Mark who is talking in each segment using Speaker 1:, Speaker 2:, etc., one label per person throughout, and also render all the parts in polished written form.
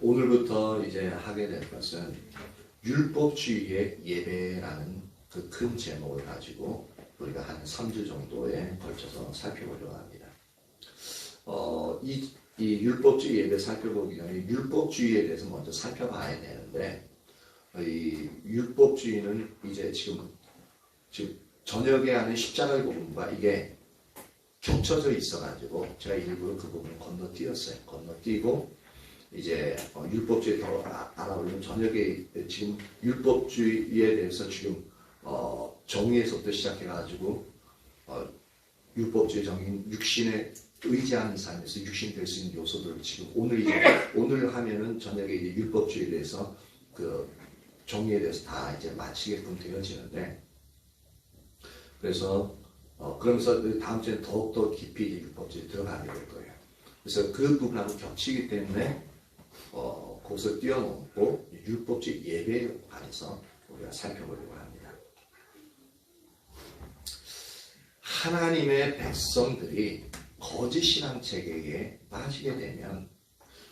Speaker 1: 오늘부터 이제 하게 될 것은 율법주의의 예배라는 그 큰 제목을 가지고 우리가 한 3주 정도에 걸쳐서 살펴보려고 합니다. 이 율법주의 예배 살펴보기 전에 율법주의에 대해서 먼저 살펴봐야 되는데, 이 율법주의는 이제 지금 저녁에 하는 십자가의 복음과 이게 겹쳐져 있어가지고 제가 일부러 그 부분을 건너뛰었어요. 건너뛰고 이제 율법주의 더 알아보려면 저녁에 지금 율법주의에 대해서 지금 정의에서부터 시작해가지고 율법주의 정의는 육신에 의지하는 삶에서 육신이 될 수 있는 요소들을 지금 오늘 하면은 저녁에 이제 율법주의에 대해서 그 정의에 대해서 다 이제 마치게끔 되어지는데, 그래서 그러면서 다음 주에 더욱더 깊이 이제 율법주의에 들어가게 될 거예요. 그래서 그 부분하고 겹치기 때문에 거기서 뛰어넘고 율법주의 예배에 관해서 우리가 살펴보려고 합니다. 하나님의 백성들이 거짓 신앙 체계에 빠지게 되면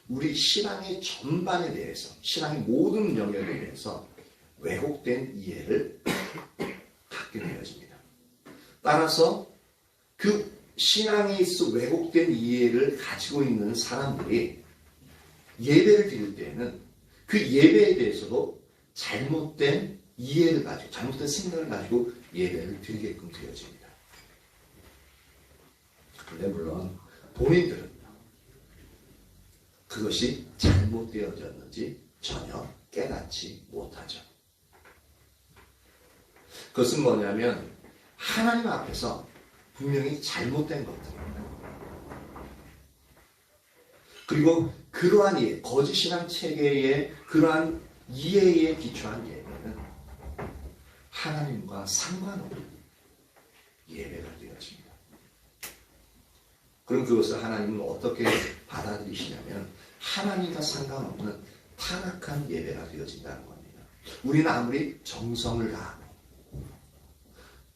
Speaker 1: 우리 신앙의 전반에 대해서, 신앙의 모든 영역에 대해서 왜곡된 이해를 갖게 되어집니다. 따라서 그 신앙에 있어 왜곡된 이해를 가지고 있는 사람들이 예배를 드릴 때에는 그 예배에 대해서도 잘못된 이해를 가지고, 잘못된 생각을 가지고 예배를 드리게끔 되어집니다. 근데 물론 본인들은 그것이 잘못되어졌는지 전혀 깨닫지 못하죠. 그것은 뭐냐면 하나님 앞에서 분명히 잘못된 것들입니다. 그리고 그러한 이해, 거짓 신앙 체계의 그러한 이해에 기초한 예배는 하나님과 상관없는 예배가 되어집니다. 그럼 그것을 하나님은 어떻게 받아들이시냐면 하나님과 상관없는 타락한 예배가 되어진다는 겁니다. 우리는 아무리 정성을 다하고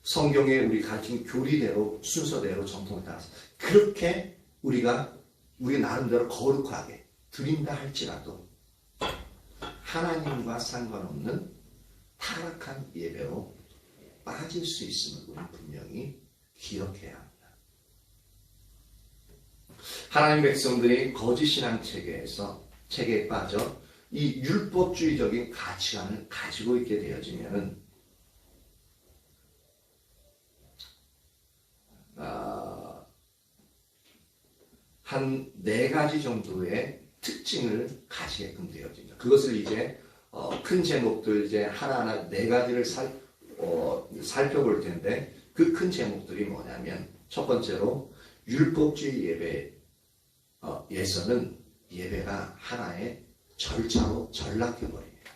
Speaker 1: 성경에 우리 가르친 교리대로 순서대로 정통을 따라서 그렇게 우리 나름대로 거룩하게 드린다 할지라도 하나님과 상관없는 타락한 예배로 빠질 수 있음을 우리는 분명히 기억해야 합니다. 하나님 백성들이 거짓 신앙 체계에 빠져 이 율법주의적인 가치관을 가지고 있게 되어지면은 한 4가지 정도의 특징을 가지게끔 되어집니다. 그것을 이제 큰 제목들 이제 하나하나 4가지를 살펴볼 텐데, 그 큰 제목들이 뭐냐면, 첫 번째로 율법주의 예배에서는 예배가 하나의 절차로 전락해버립니다.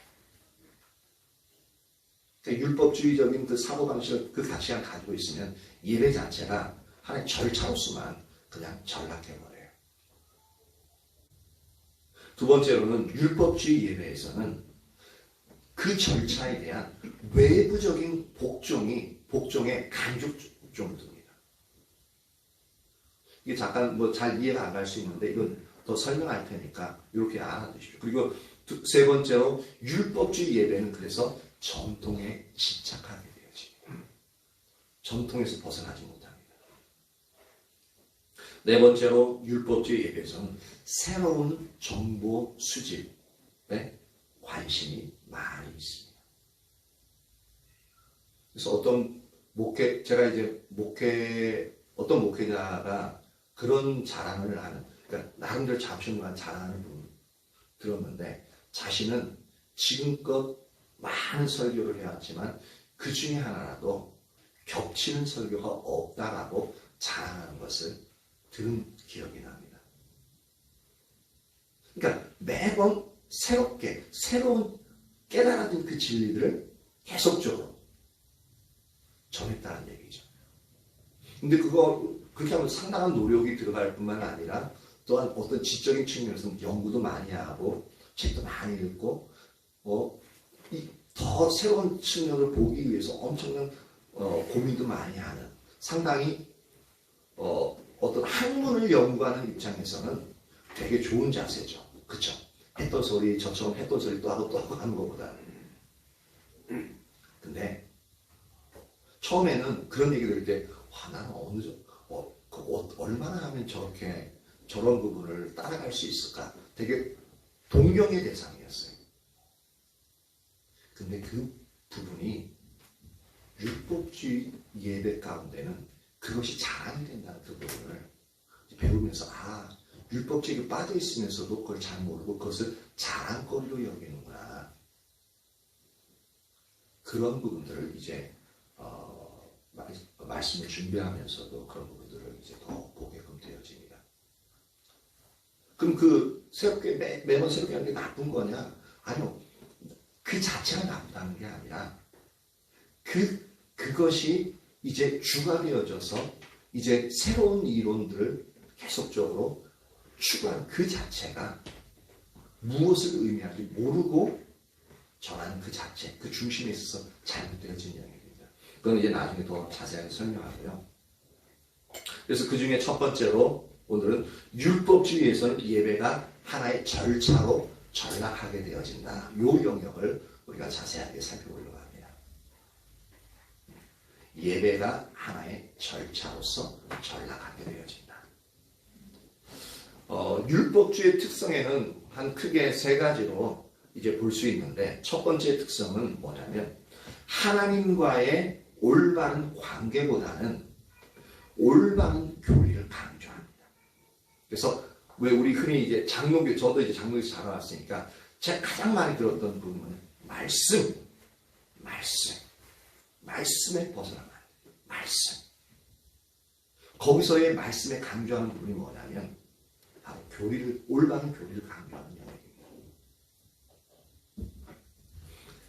Speaker 1: 그러니까 율법주의적인 그 사고방식을, 그 가치관을 가지고 있으면 예배 자체가 하나의 절차로서만 그냥 전락해버려요. 두 번째로는 율법주의 예배에서는 그 절차에 대한 외부적인 복종에 간접적으로 듭니다. 이게 잠깐 잘 이해가 안 갈 수 있는데 이건 더 설명할 테니까 이렇게 알아두십시오. 그리고 세 번째로 율법주의 예배는 그래서 전통에 집착하게 되어집니다. 전통에서 벗어나지 못합니다. 네 번째로 율법주의 예배에서는 새로운 정보 수집에 관심이 많이 있습니다. 그래서 어떤 목회자가 그런 자랑을 하는, 그러니까 나름대로 자부심과 자랑하는 분 들었는데, 자신은 지금껏 많은 설교를 해왔지만 그 중에 하나라도 겹치는 설교가 없다라고 자랑하는 것을 들은 기억이 납니다. 그러니까 매번 새로운 깨달아진 그 진리들을 계속적으로 전했다는 얘기죠. 근데 그렇게 하면 상당한 노력이 들어갈 뿐만 아니라 또한 어떤 지적인 측면에서 연구도 많이 하고 책도 많이 읽고 더 새로운 측면을 보기 위해서 엄청난 고민도 많이 하는, 상당히 어떤 학문을 연구하는 입장에서는 되게 좋은 자세죠. 그렇죠? 했던 소리, 저처럼 했던 소리 또 하고 또 하고 하는 것보다. 근데 처음에는 그런 얘기 들을 때, 와, 나는 얼마나 하면 저런 부분을 따라갈 수 있을까? 되게 동경의 대상이었어요. 근데 그 부분이 율법주의 예배 가운데는 그것이 자랑이 된다는 그 부분을 배우면서, 율법주의에 빠져 있으면서도 그걸 잘 모르고 그것을 자랑거리로 여기는구나. 그런 부분들을 이제 말씀을 준비하면서도 그런 부분들을 이제 더 보게끔 되어집니다. 그럼 매번 새롭게 하는 게 나쁜 거냐? 아니요. 그 자체가 나쁘다는 게 아니라 그것이 이제 주가 되어져서 이제 새로운 이론들을 계속적으로 추구하는 그 자체가 무엇을 의미하는지 모르고 전하는 그 자체, 그 중심에 있어서 잘못되어진 영역입니다. 그건 이제 나중에 더 자세하게 설명하고요. 그래서 그 중에 첫 번째로 오늘은 율법주의에서는 예배가 하나의 절차로 전락하게 되어진다. 이 영역을 우리가 자세하게 살펴보려고 합니다. 예배가 하나의 절차로서 전락하게 되어진다. 율법주의 특성에는 한 크게 세 가지로 이제 볼 수 있는데, 첫 번째 특성은 뭐냐면 하나님과의 올바른 관계보다는 올바른 교리를 강조합니다. 그래서 왜 우리 흔히 이제 장로교, 저도 이제 장로교에서 자라왔으니까 제가 가장 많이 들었던 부분은 말씀에 벗어나면 안 돼요. 말씀. 거기서의 말씀에 강조하는 부분이 뭐냐면 바로 올바른 교리를 강조하는 영역입니다.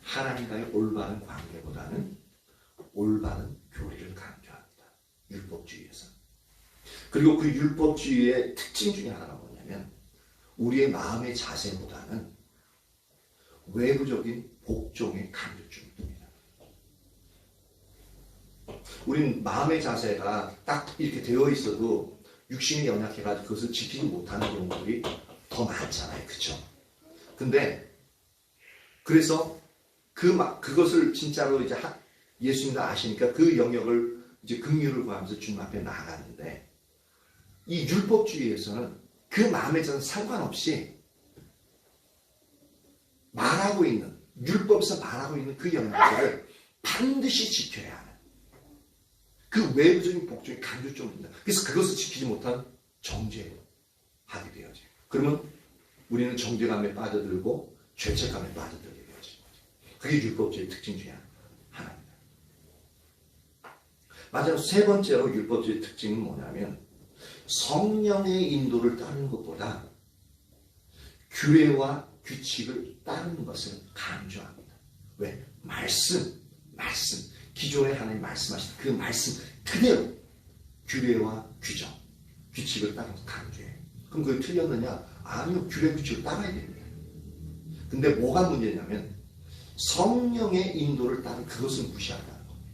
Speaker 1: 하나님과의 올바른 관계보다는 올바른 교리를 강조합니다. 율법주의에서. 그리고 그 율법주의의 특징 중에 하나가 뭐냐면 우리의 마음의 자세보다는 외부적인 복종의 강조점입니다. 우린 마음의 자세가 딱 이렇게 되어 있어도 육신이 연약해가지고 그것을 지키지 못하는 경우들이 더 많잖아요. 그렇죠? 근데 그래서 그것을 진짜로 이제 예수님도 아시니까 그 영역을 이제 긍휼을 구하면서 주님 앞에 나아가는데, 이 율법주의에서는 그 마음에 저는 상관없이 율법에서 말하고 있는 그 영역을 반드시 지켜야 하는 그 외부적인 복종이 강조점입니다. 그래서 그것을 지키지 못한 정죄하게 되어져요. 그러면 우리는 정죄감에 빠져들고 죄책감에 빠져들게 되어지는 거죠. 그게 율법주의의 특징 중에 하나입니다. 마지막 세 번째로 율법주의의 특징은 뭐냐면 성령의 인도를 따르는 것보다 규례와 규칙을 따르는 것을 강조합니다. 왜? 말씀. 기존에 하나님 말씀하신 그 말씀 그대로 규례와 규정, 규칙을 따라서 강조해요. 그럼 그게 틀렸느냐? 아니요. 규례, 규칙을 따라야 됩니다. 근데 뭐가 문제냐면 성령의 인도를 따르는 그것을 무시한다는 겁니다.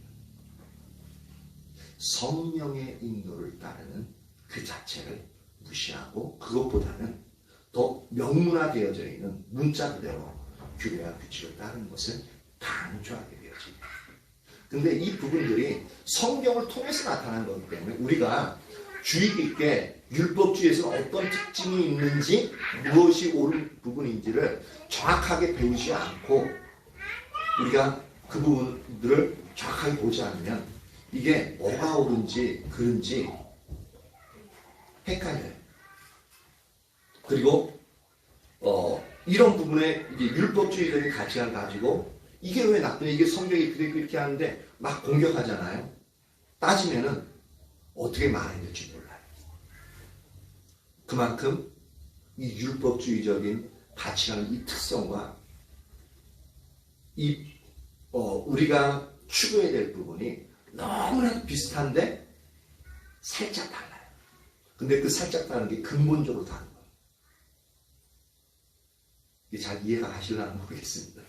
Speaker 1: 성령의 인도를 따르는 그 자체를 무시하고 그것보다는 더 명문화되어져 있는 문자 그대로 규례와 규칙을 따르는 것을 강조하게 되어집니다. 근데 이 부분들이 성경을 통해서 나타나는 거기 때문에 우리가 주의 깊게 율법주의에서는 어떤 특징이 있는지 무엇이 옳은 부분인지를 정확하게 배우지 않고 우리가 그 부분들을 정확하게 보지 않으면 이게 뭐가 옳은지 그른지 헷갈려요. 그리고 이런 부분에 이제 율법주의적인 가치를 가지고 이게 왜 나쁘냐, 이게 성경이 그렇게 하는데 막 공격하잖아요. 따지면은 어떻게 말해야 될지 몰라요. 그만큼 이 율법주의적인 가치라는 이 특성과 우리가 추구해야 될 부분이 너무나도 비슷한데 살짝 달라요. 근데 그 살짝 다른 게 근본적으로 다른 거예요. 이게 잘 이해가 가실려나 모르겠습니다.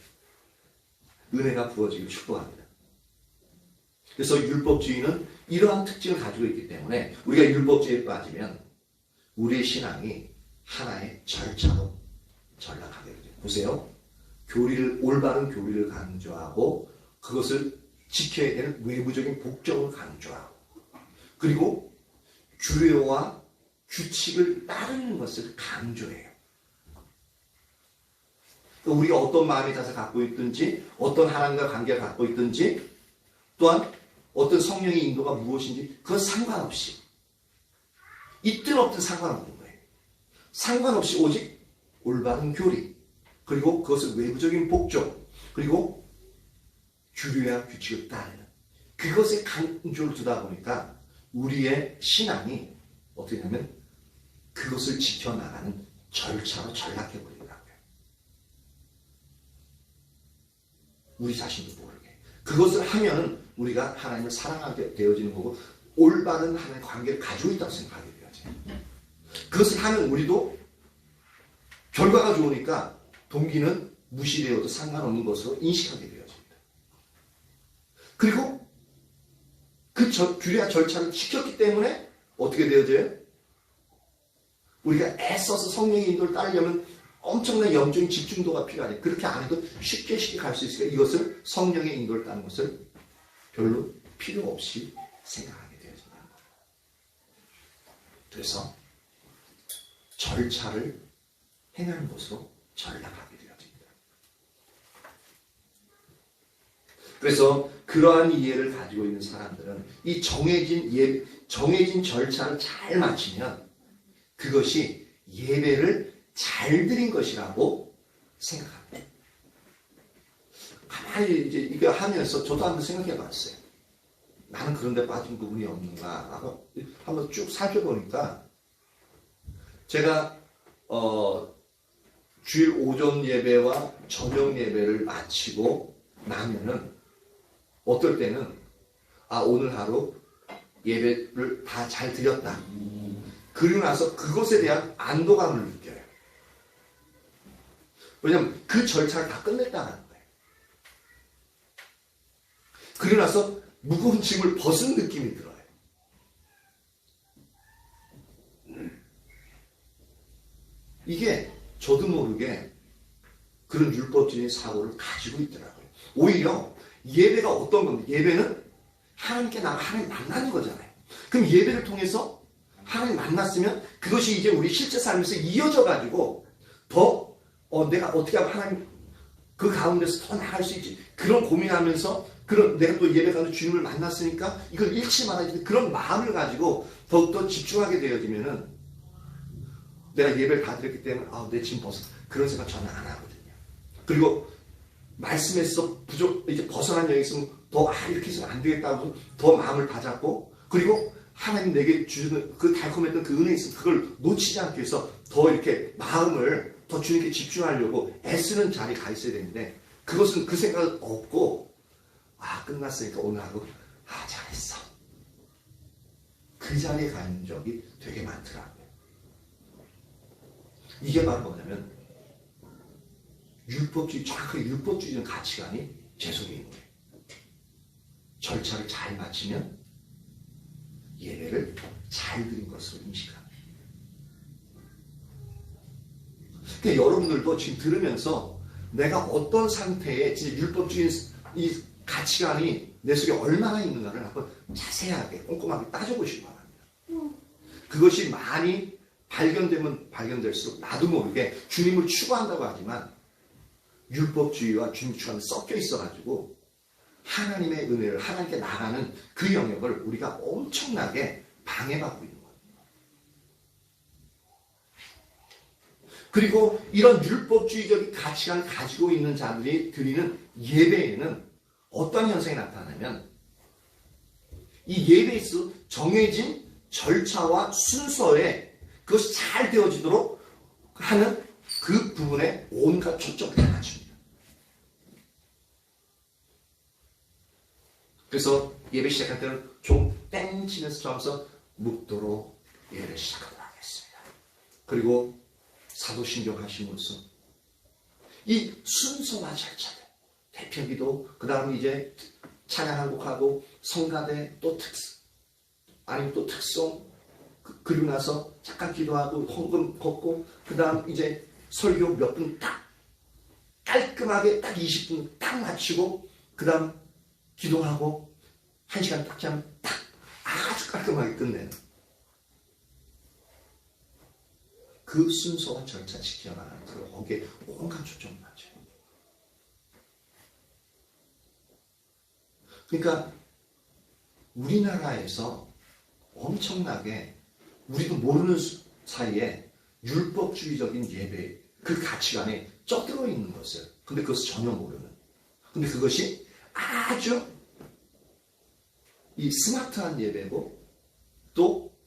Speaker 1: 은혜가 부어지길 축복합니다. 그래서 율법주의는 이러한 특징을 가지고 있기 때문에 우리가 율법주의에 빠지면 우리의 신앙이 하나의 절차로 전락합니다. 보세요. 올바른 교리를 강조하고 그것을 지켜야 되는 외부적인 복종을 강조하고 그리고 규례와 규칙을 따르는 것을 강조해요. 우리가 어떤 마음의 자세를 갖고 있든지 어떤 하나님과 관계를 갖고 있든지 또한 어떤 성령의 인도가 무엇인지 그건 상관없이 있든 없든 상관없는 거예요. 상관없이 오직 올바른 교리 그리고 그것을 외부적인 복종 그리고 규례와 규칙을 따르는 그것에 강조를 두다 보니까 우리의 신앙이 어떻게 되냐면 그것을 지켜나가는 절차로 전락해버리더라고요. 우리 자신도 모르게. 그것을 하면 우리가 하나님을 사랑하게 되어지는 거고 올바른 하나님의 관계를 가지고 있다고 생각하게 되어져요. 그것을 하면 우리도 결과가 좋으니까 동기는 무시되어도 상관없는 것으로 인식하게 되어집니다. 그리고 그 규례와 절차를 지켰기 때문에 어떻게 되어져요? 우리가 애써서 성령의 인도를 따르려면 엄청난 영적인 집중도가 필요하죠. 그렇게 안 해도 쉽게 갈 수 있으니까 이것을 성령의 인도를 따는 것을 별로 필요 없이 생각하게 되어진다는 거예요. 그래서 절차를 행하는 것으로 전락하게 되어집니다. 그래서 그러한 이해를 가지고 있는 사람들은 이 정해진 절차를 잘 마치면 그것이 예배를 잘 드린 것이라고 생각합니다. 가만히 이제 이거 하면서 저도 한번 생각해 봤어요. 나는 그런데 빠진 부분이 없는가 하고 한번 쭉 살펴보니까 제가 주일 오전 예배와 저녁 예배를 마치고 나면은 어떨 때는 오늘 하루 예배를 다 잘 드렸다. 그리고 나서 그것에 대한 안도감을 느껴요. 왜냐하면 그 절차를 다 끝냈다는 거예요. 그리고 나서 무거운 짐을 벗은 느낌이 들어요. 이게 저도 모르게 그런 율법주의 사고를 가지고 있더라고요. 오히려 예배가 어떤 겁니까? 예배는 하나님께 나가 하나님 만나는 거잖아요. 그럼 예배를 통해서 하나님 만났으면 그것이 이제 우리 실제 삶에서 이어져 가지고 더 내가 어떻게 하면 하나님 그 가운데서 더 나갈 수 있지 그런 고민하면서 내가 또 예배 가는 주님을 만났으니까 이걸 잃지 말아야지 그런 마음을 가지고 더욱더 집중하게 되어지면은 내가 예배를 다 드렸기 때문에 내 짐 벗어 그런 생각 전혀 안 하거든요. 그리고 말씀에서 이제 벗어난 영이 있으면 더 이렇게 해서는 안 되겠다고 더 마음을 다잡고 그리고 하나님 내게 주시는 그 달콤했던 그 은혜 있으면 그걸 놓치지 않기 위해서 더 이렇게 마음을 더 주님께 집중하려고 애쓰는 자리에 가 있어야 되는데 그것은 그 생각은 없고 끝났으니까 오늘 하루 잘했어. 그 자리에 가 있는 적이 되게 많더라고요. 이게 바로 뭐냐면 정확하게 율법주의적인 가치관이 제 속에 있는 거예요. 절차를 잘 마치면 예배를 잘 드린 것으로 인식합니다. 그러니까 여러분들도 지금 들으면서 내가 어떤 상태에 진짜 율법주의 이 가치관이 내 속에 얼마나 있는가를 한번 자세하게 꼼꼼하게 따져보시기 바랍니다. 그것이 많이 발견되면 발견될수록 나도 모르게 주님을 추구한다고 하지만 율법주의와 주님 추구가 섞여 있어가지고 하나님의 은혜를 하나님께 나가는 그 영역을 우리가 엄청나게 방해받고 있는 거예요. 그리고 이런 율법주의적인 가치관을 가지고 있는 자들이 드리는 예배에는 어떤 현상이 나타나냐면 이 예배에 있어 정해진 절차와 순서에 그것이 잘 되어지도록 하는 그 부분에 온갖 초점을 다 맞춥니다. 그래서 예배 시작할 때는 좀 땡 치면서 저하면서 묵도록 예배를 시작하도록 하겠습니다. 그리고 사도신경 하시면서 이 순서와 절차들 대표기도 그 다음 이제 찬양 한 곡하고 성가대 또 아니면 또 특송 그리고 나서 잠깐 기도하고 헌금 걷고 그 다음 이제 설교 몇 분 딱 깔끔하게 딱 20분 딱 마치고 그 다음 기도하고 1시간 딱 자면 딱 아주 깔끔하게 끝내는 그 순서와 절차 지켜나가는 거기에 온갖 초점을 맞춰요. 그러니까 우리나라에서 엄청나게 우리도 모르는 사이에 율법주의적인 예배 그 가치관에 쪄들어 있는 것을 근데 그것을 전혀 모르는 근데 그것이 아주 이 스마트한 예배고 또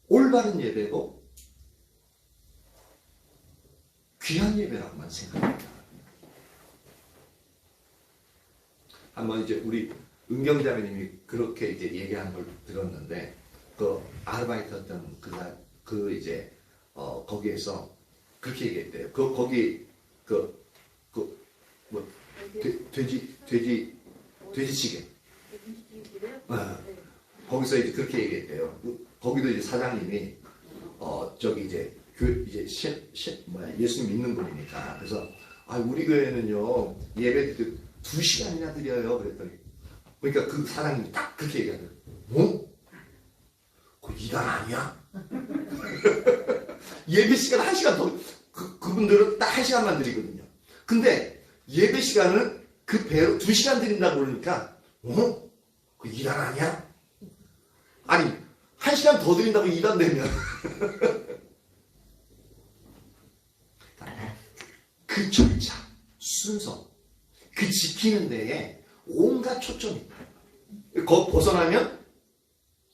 Speaker 1: 올바른 예배고 귀한 예배라고만 생각합니다. 한번 이제 우리 은경자매님이 그렇게 이제 얘기하는 걸 들었는데 그 아르바이트였던 그 이제 거기에서 그렇게 얘기했대요. 거기 뭐 돼지찌개. 거기서 이제 그렇게 얘기했대요. 거기도 이제 사장님이 저기 이제 예수 믿는 분이니까 그래서 우리 교회는요 예배 2시간이나 드려요 그랬더니 그러니까 그 사장님이 딱 그렇게 얘기하더라고요. 뭐? 그 이단 아니야? 예배 시간 1시간 더 그분들은 딱 1시간만 드리거든요. 근데 예배 시간은 그 배로 2시간 드린다고 그러니까 그 이단 아니야? 아니 1시간 더 드린다고 이단 되면 그 절차, 순서, 그 지키는 데에 온갖 초점이 있다. 거 벗어나면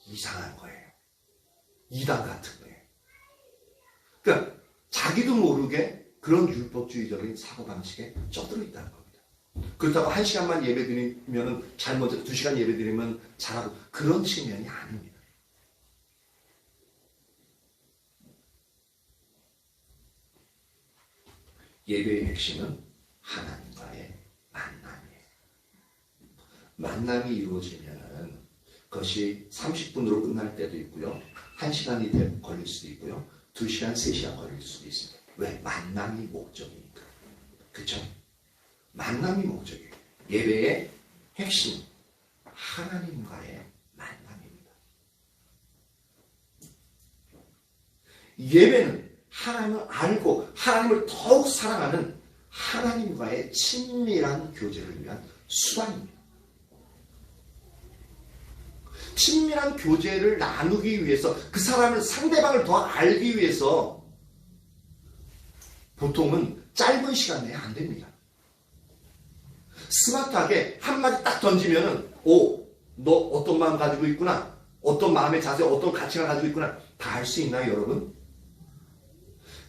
Speaker 1: 이상한 거예요. 이단 같은 거예요. 그러니까 자기도 모르게 그런 율법주의적인 사고방식에 쪄들어 있다는 겁니다. 그렇다고 1시간만 예배 드리면 잘못 2시간 예배 드리면 잘하고 그런 측면이 아닙니다. 예배의 핵심은 하나님과의 만남이에요. 만남이 이루어지면 그것이 30분으로 끝날 때도 있고요. 1시간이 걸릴 수도 있고요. 2시간, 3시간 걸릴 수도 있습니다. 왜? 만남이 목적이니까. 그렇죠? 만남이 목적이에요. 예배의 핵심, 하나님과의 만남입니다. 예배는 하나님을 알고 하나님을 더욱 사랑하는 하나님과의 친밀한 교제를 위한 수단입니다. 친밀한 교제를 나누기 위해서 그 사람을 상대방을 더 알기 위해서 보통은 짧은 시간 내에 안 됩니다. 스마트하게 한마디 딱 던지면은 너 어떤 마음 가지고 있구나. 어떤 마음의 자세, 어떤 가치를 가지고 있구나. 다 알 수 있나요, 여러분?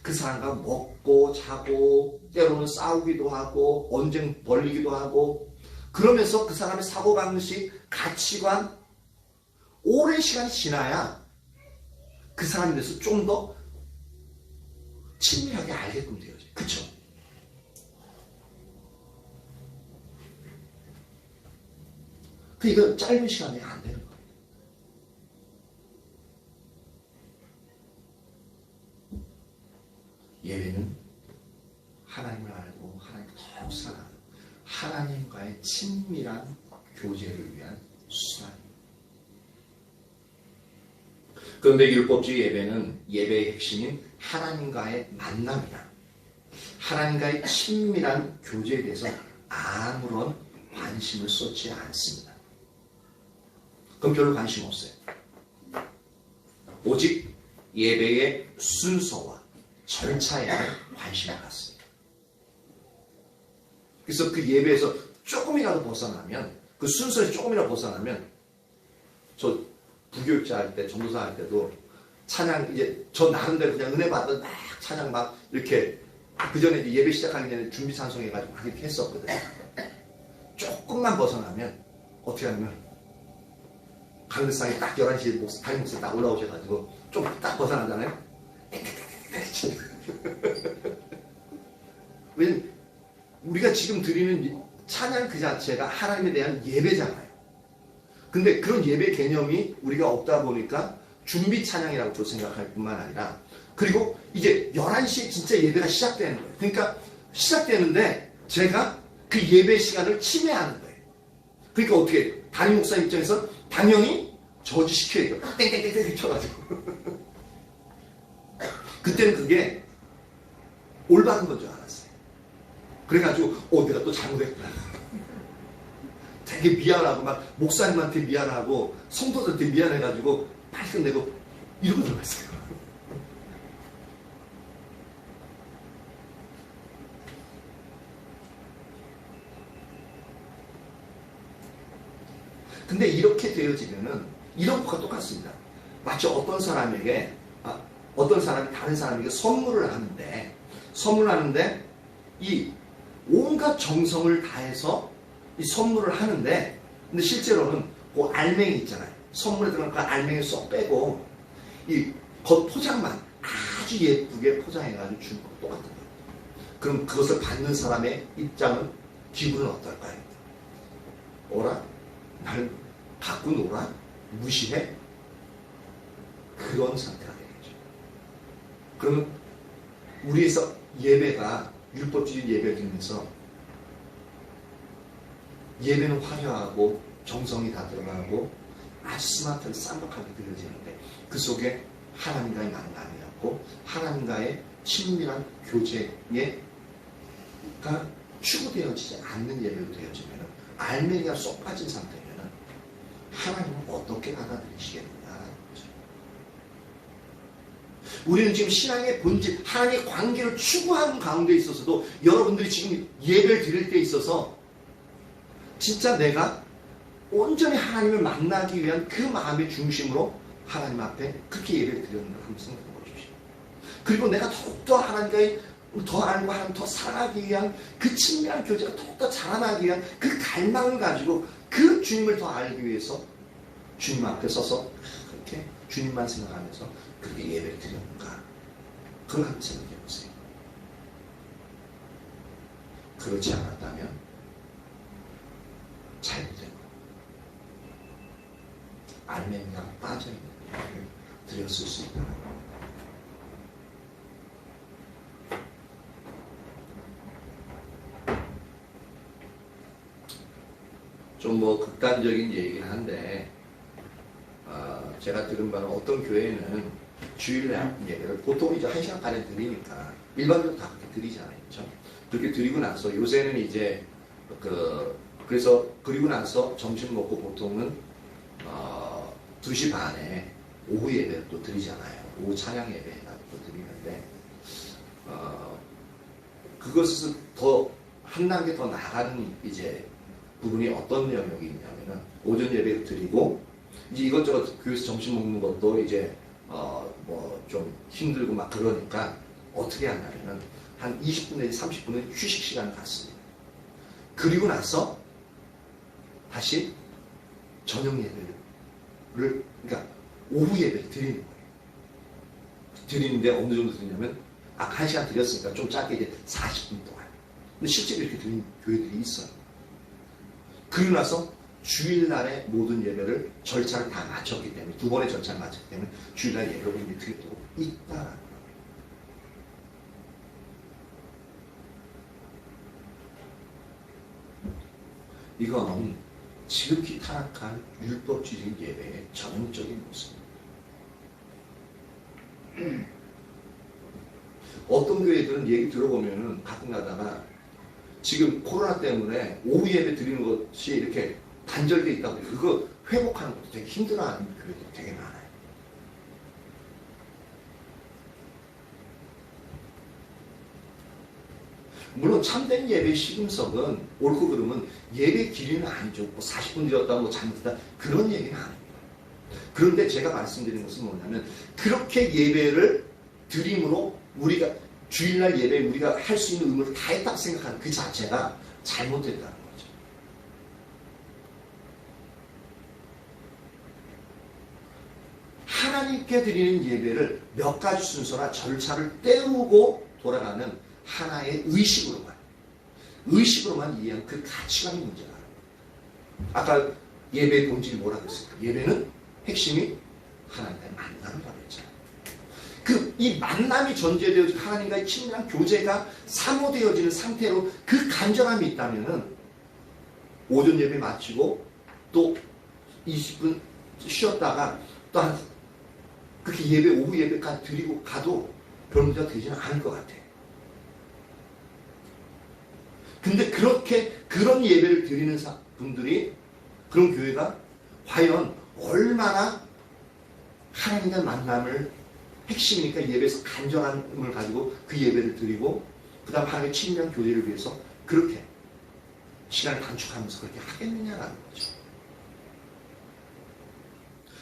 Speaker 1: 그 사람과 먹고 자고 때로는 싸우기도 하고 언쟁 벌리기도 하고 그러면서 그 사람의 사고방식, 가치관 오랜 시간이 지나야 그 사람에 대해서 좀 더 친밀하게 알게끔 되어져요. 그쵸? 이건 짧은 시간에 안 되는 거예요. 예배는 하나님을 알고 하나님을 더욱 사랑하는 하나님과의 친밀한 교제를 위한 수단입니다. 그런데 율법주의 예배는 예배의 핵심인 하나님과의 만남이나 하나님과의 친밀한 교제에 대해서 아무런 관심을 쏟지 않습니다. 그럼 별로 관심 없어요. 오직 예배의 순서와 절차에 관심을 갖습니다. 그래서 그 예배에서 조금이라도 벗어나면 그 순서에서 조금이라도 벗어나면 저 부교육자 할 때 전도사 할 때도 찬양 이제 저 나름대로 그냥 은혜 받아 막 찬양 막 이렇게 그 전에 이제 예배 시작하기 전에 준비 찬송해가지고 막 이렇게 했었거든요. 조금만 벗어나면 어떻게 하냐면 강대상에 딱 11시에 담임 목사님 딱 올라오셔가지고 좀 딱 벗어나잖아요. 왜냐면 우리가 지금 드리는 찬양 그 자체가 하나님에 대한 예배잖아요. 근데 그런 예배 개념이 우리가 없다 보니까 준비 찬양이라고 또 생각할 뿐만 아니라 그리고 이제 11시에 진짜 예배가 시작되는 거예요. 그러니까 시작되는데 제가 그 예배 시간을 침해하는 거예요. 그러니까 어떻게 담임 목사 입장에서 당연히 저지시켜야 돼요. 땡땡땡땡 쳐가지고. 그때는 그게 올바른 건 줄 알았어요. 그래가지고 내가 또 잘못했구나. 되게 미안하고 막 목사님한테 미안하고 성도들한테 미안해가지고 빨리 끝내고 이러고 들어갔어요. 근데 이렇게 되어지면은 이런 것과 똑같습니다. 마치 어떤 사람이 다른 사람에게 선물을 하는데 이 온갖 정성을 다해서 이 선물을 하는데, 근데 실제로는 그 알맹이 있잖아요. 선물에 들어간 그 알맹이 쏙 빼고 이 겉 포장만 아주 예쁘게 포장해가지고 주는 것 똑같은 거예요. 그럼 그것을 받는 사람의 입장은, 기분은 어떨까요? 어라? 날 갖고 놀아? 무시해? 그런 상태가 되겠죠. 그러면 우리에서 예배가 율법주의 예배를 드리면서 예배는 화려하고 정성이 다 들어가고 아주 스마트하게 쌈박하게 드려지는데 그 속에 하나님과의 만남이었고 하나님과의 친밀한 교제가 추구되어지지 않는 예배로 되어지면 알맹이가 쏙 빠진 상태면 하나님은 어떻게 받아들이시겠느냐. 우리는 지금 신앙의 본질, 하나님의 관계를 추구하는 가운데 있어서도 여러분들이 지금 예배를 드릴 때 있어서 진짜 내가 온전히 하나님을 만나기 위한 그 마음의 중심으로 하나님 앞에 그렇게 예배를 드렸는가 한번 생각해 보십시오. 그리고 내가 더욱더 하나님과의 더 알고 하나님 더 사랑하기 위한 그 친밀한 교제가 더욱더 자라나기 위한 그 갈망을 가지고 그 주님을 더 알기 위해서 주님 앞에 서서 그렇게 주님만 생각하면서 그렇게 예배를 드렸는가. 그걸 한번 생각해 보세요. 그렇지 않았다면 잘못된 거. 알맹이가 빠져있는 예배를 드렸을 수 있다는 거. 좀 극단적인 얘기긴 한데 제가 들은 바는 어떤 교회는 주일날 예배를 보통 이제 1시간반에 드리니까 일반적으로 다 그렇게 드리잖아요. 그렇죠? 그렇게 드리고 나서 요새는 이제 그래서 그리고 나서 점심 먹고 보통은 2시 반에 오후 예배를 또 드리잖아요. 오후 찬양 예배가 또 드리는데 그것을 더 한 단계 더 나가는 이제 부분이 어떤 영역이 있냐면은 오전 예배를 드리고 이제 이것저것 교회에서 점심 먹는 것도 이제 좀 힘들고 막 그러니까 어떻게 하냐면은 한 20분 내지 30분은 휴식 시간을 갖습니다. 그리고 나서 다시 저녁 예배를 그러니까 오후 예배를 드리는 거예요. 드리는데 어느 정도 드리냐면 아까 1시간 드렸으니까 좀 짧게 이제 40분 동안. 근데 실제로 이렇게 드리는 교회들이 있어요. 그리고 나서 주일날의 모든 예배를 절차를 다 마쳤기 때문에 2번의 절차를 마쳤기 때문에 주일날 예배를 이제 드리도록 있다라는 거예요. 이건 지극히 타락한 율법주의 예배의 전형적인 모습입니다. 어떤 교회들은 얘기 들어보면은 가끔 가다가 지금 코로나 때문에 오후 예배 드리는 것이 이렇게 단절되어 있다고 해요. 그거 회복하는 것도 되게 힘들어하는 교회들이 되게 많아요. 물론 참된 예배 시금석은 옳고 그름은 예배 길이는 아니죠. 40분 드렸다 잘못했다 그런 얘기는 아닙니다. 그런데 제가 말씀드리는 것은 뭐냐면 그렇게 예배를 드림으로 우리가 주일날 예배에 우리가 할 수 있는 의무를 다 했다고 생각하는 그 자체가 잘못됐다는 거죠. 하나님께 드리는 예배를 몇 가지 순서나 절차를 때우고 돌아가는 하나의 의식으로만 이해한 그 가치관이 문제가 있는 거예요. 아까 예배의 본질이 뭐라고 했습니까? 예배는 핵심이 하나님과의 만남이라고 했잖아요. 이 만남이 전제되어진 하나님과의 친밀한 교제가 사모되어지는 상태로 그 간절함이 있다면은 오전 예배 마치고 또 20분 쉬었다가 또 그렇게 예배, 오후 예배까지 드리고 가도 별 문제가 되지는 않을 것 같아. 근데 그런 예배를 드리는 분들이, 그런 교회가 과연 얼마나 하나님과의 만남을 핵심이니까 예배에서 간절함을 가지고 그 예배를 드리고 그 다음 하나님의 친밀한 교제를 위해서 그렇게 시간을 단축하면서 그렇게 하겠느냐라는 거죠.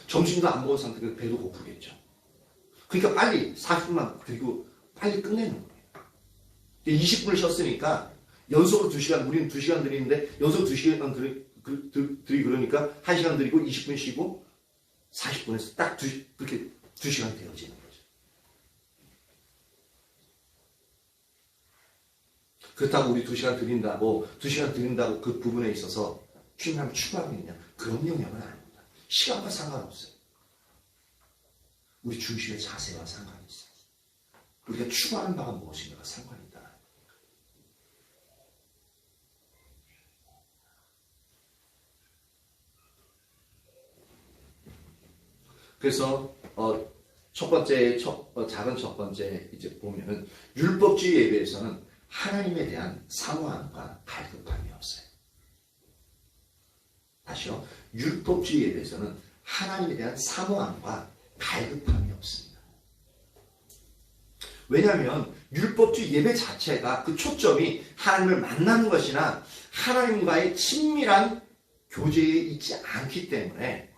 Speaker 1: 점심도 안 먹은 상태로 배도 고프겠죠. 그러니까 빨리 40분만 드리고 빨리 끝내는 거예요. 20분을 쉬었으니까 연속으로 2시간, 우리는 2시간 드리는데 연속 2시간 드리고 그러니까 1시간 드리고 20분 쉬고 40분에서 딱 그렇게 2시간이 되어지는 거죠. 그렇다고 우리 2시간 드린다고 그 부분에 있어서 주님을 추구하겠냐? 그런 영역은 아닙니다. 시간과 상관없어요. 우리 중심의 자세와 상관이 있어요. 우리가 추구하는 바가 무엇인가가 상관이 있다. 그래서 작은 첫 번째 이제 보면은 율법주의 예배에서는 하나님에 대한 사모함과 갈급함이 없어요. 다시요. 율법주의 예배에서는 하나님에 대한 사모함과 갈급함이 없습니다. 왜냐하면 율법주의 예배 자체가 그 초점이 하나님을 만나는 것이나 하나님과의 친밀한 교제에 있지 않기 때문에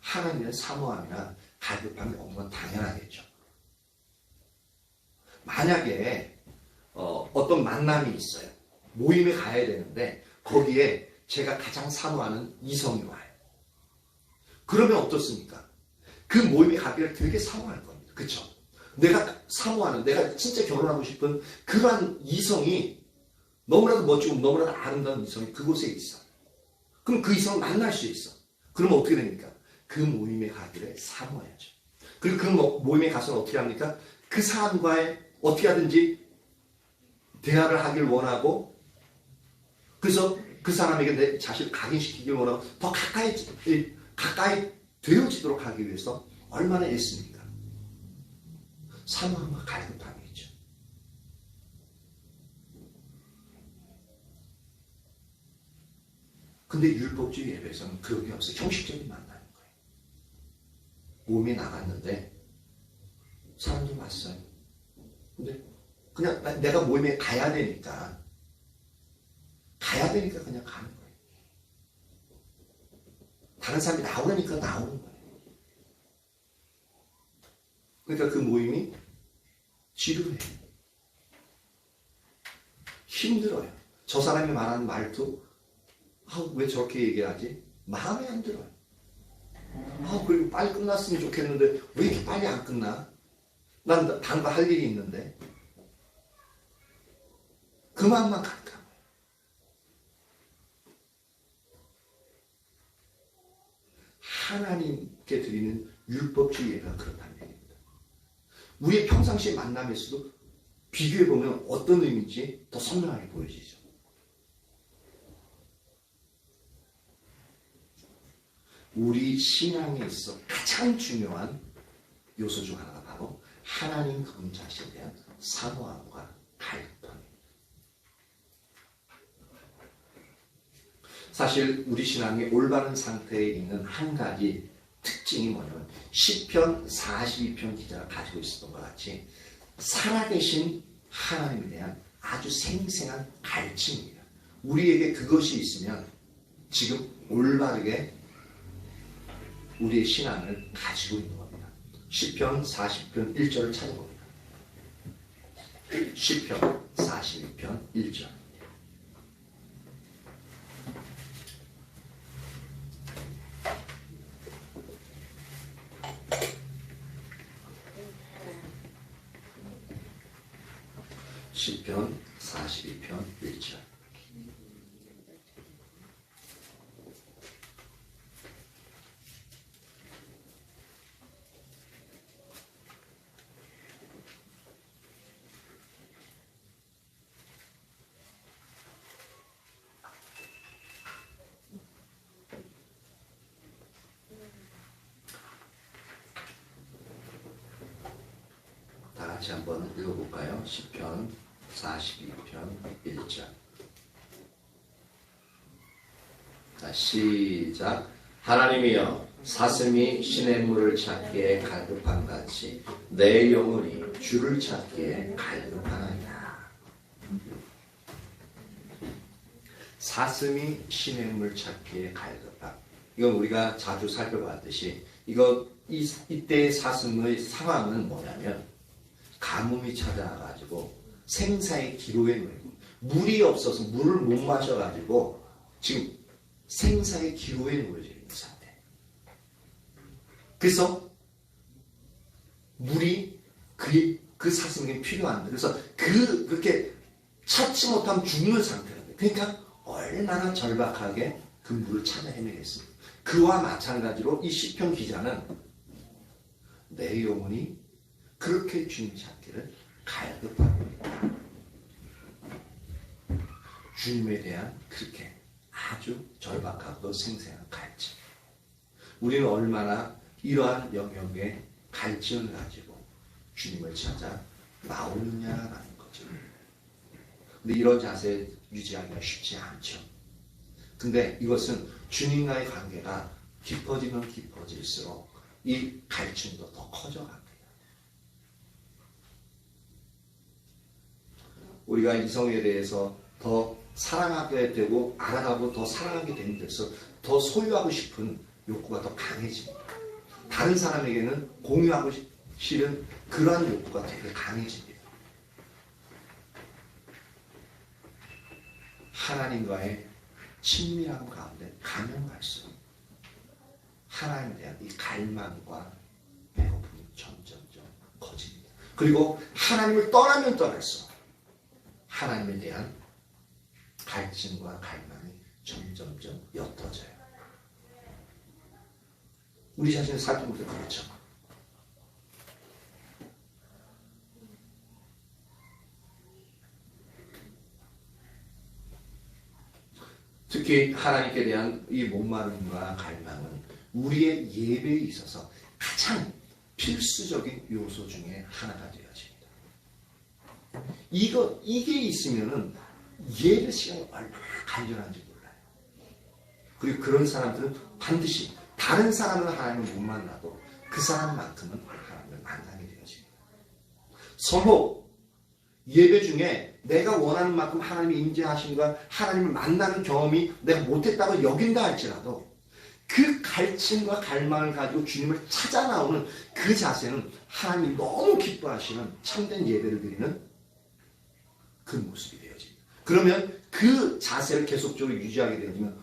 Speaker 1: 하나님의 사모함이나 갈급함이 없는 건 당연하겠죠. 만약에 어떤 만남이 있어요. 모임에 가야 되는데 거기에 제가 가장 사모하는 이성이 와요. 그러면 어떻습니까? 그 모임에 가기를 되게 사모할 겁니다. 그렇죠? 내가 사모하는, 내가 진짜 결혼하고 싶은 그러한 이성이 너무나도 멋지고 너무나도 아름다운 이성이 그곳에 있어. 그럼 그 이성을 만날 수 있어. 그러면 어떻게 됩니까? 그 모임에 가기를 사모해야죠. 그리고 그 모임에 가서는 어떻게 합니까? 그 사람과의 어떻게 하든지 대화를 하길 원하고, 그래서 그 사람에게 내 자신을 각인시키길 원하고 더 가까이 되어지도록 하기 위해서 얼마나 애씁니까? 사모함과 갈급함이 있죠. 근데 율법주의 예배에서는 그런 게 없어요. 형식적인 만남인 거예요. 모임에 나갔는데 사람들 왔어요. 근데 그냥 내가 모임에 가야 되니까 그냥 가는 거예요. 다른 사람이 나오려니까 나오는 거예요. 그러니까 그 모임이 지루해요. 힘들어요. 저 사람이 말하는 말도 왜 저렇게 얘기하지? 마음에 안 들어요. 그리고 빨리 끝났으면 좋겠는데 왜 이렇게 빨리 안 끝나? 난 다른 거 할 일이 있는데. 그 마음만 갈까? 하나님께 드리는 율법주의 예배가 그렇다는 얘기입니다. 우리의 평상시의 만남에서도 비교해보면 어떤 의미인지 더 선명하게 보여지죠. 우리 신앙에 있어 가장 중요한 요소 중 하나가 바로 하나님 그분 자신에 대한 사모함과 갈급함입니다. 사실 우리 신앙이 올바른 상태에 있는 한 가지 특징이 뭐냐면 시편 42편 기자가 가지고 있었던 것 같이 살아계신 하나님에 대한 아주 생생한 가르침입니다. 우리에게 그것이 있으면 지금 올바르게 우리의 신앙을 가지고 있는 겁니다. 시편 40편 1절을 찾아봅니다. 시편 42편 1절. 시편 42편 1절. 같이 한번 읽어볼까요? 시편 42편 1절. 자, 시작. 하나님이여, 사슴이 시냇물을 찾기에 갈급함같이 내 영혼이 주를 찾기에 갈급하나이다. 사슴이 시냇물 찾기에 갈급함. 이건 우리가 자주 살펴봤듯이 이때의 사슴의 상황은 뭐냐면 가뭄이 찾아와가지고 생사의 기로에 놓이고 물이 없어서 물을 못 마셔가지고 지금 생사의 기로에 놓여져 있는 상태. 그래서 물이 그 사슴에게 필요한데 그래서 그렇게 찾지 못하면 죽는 상태라고요. 그러니까 얼마나 절박하게 그 물을 찾아 헤매겠습니까? 그와 마찬가지로 이 시편 기자는 내 영혼이 그렇게 주님 찾기를 갈급합니다. 주님에 대한 그렇게 아주 절박하고 생생한 갈증. 우리는 얼마나 이러한 영역의 갈증을 가지고 주님을 찾아 나오느냐라는 거죠. 근데 이런 자세 유지하기가 쉽지 않죠. 근데 이것은 주님과의 관계가 깊어지면 깊어질수록 이 갈증도 더 커져갑니다. 우리가 이성에 대해서 더 사랑하게 되고 알아가고 더 사랑하게 되는 데서 더 소유하고 싶은 욕구가 더 강해집니다. 다른 사람에게는 공유하고 싫은 그러한 욕구가 되게 강해집니다. 하나님과의 친밀함 가운데 가면 갈수록 하나님에 대한 이 갈망과 배고픔이 점점점 커집니다. 그리고 하나님을 떠나면 떠날수록 하나님에 대한 갈증과 갈망이 점점점 옅어져요. 우리 자신을 살펴볼 때 그렇죠. 특히 하나님께 대한 이 목마름과 갈망은 우리의 예배에 있어서 가장 필수적인 요소 중에 하나가 되어집니다. 이게 있으면은 예배 시간이 얼마나 간절한지 몰라요. 그리고 그런 사람들은 반드시 다른 사람은 하나님을 못 만나도 그 사람만큼은 하나님을 만나게 되어집니다. 서로 예배 중에 내가 원하는 만큼 하나님의 임재하심과 하나님을 만나는 경험이 내가 못했다고 여긴다 할지라도 그 갈증과 갈망을 가지고 주님을 찾아 나오는 그 자세는 하나님이 너무 기뻐하시는 참된 예배를 드리는 그 모습이 되어집니다. 그러면 그 자세를 계속적으로 유지하게 되어지면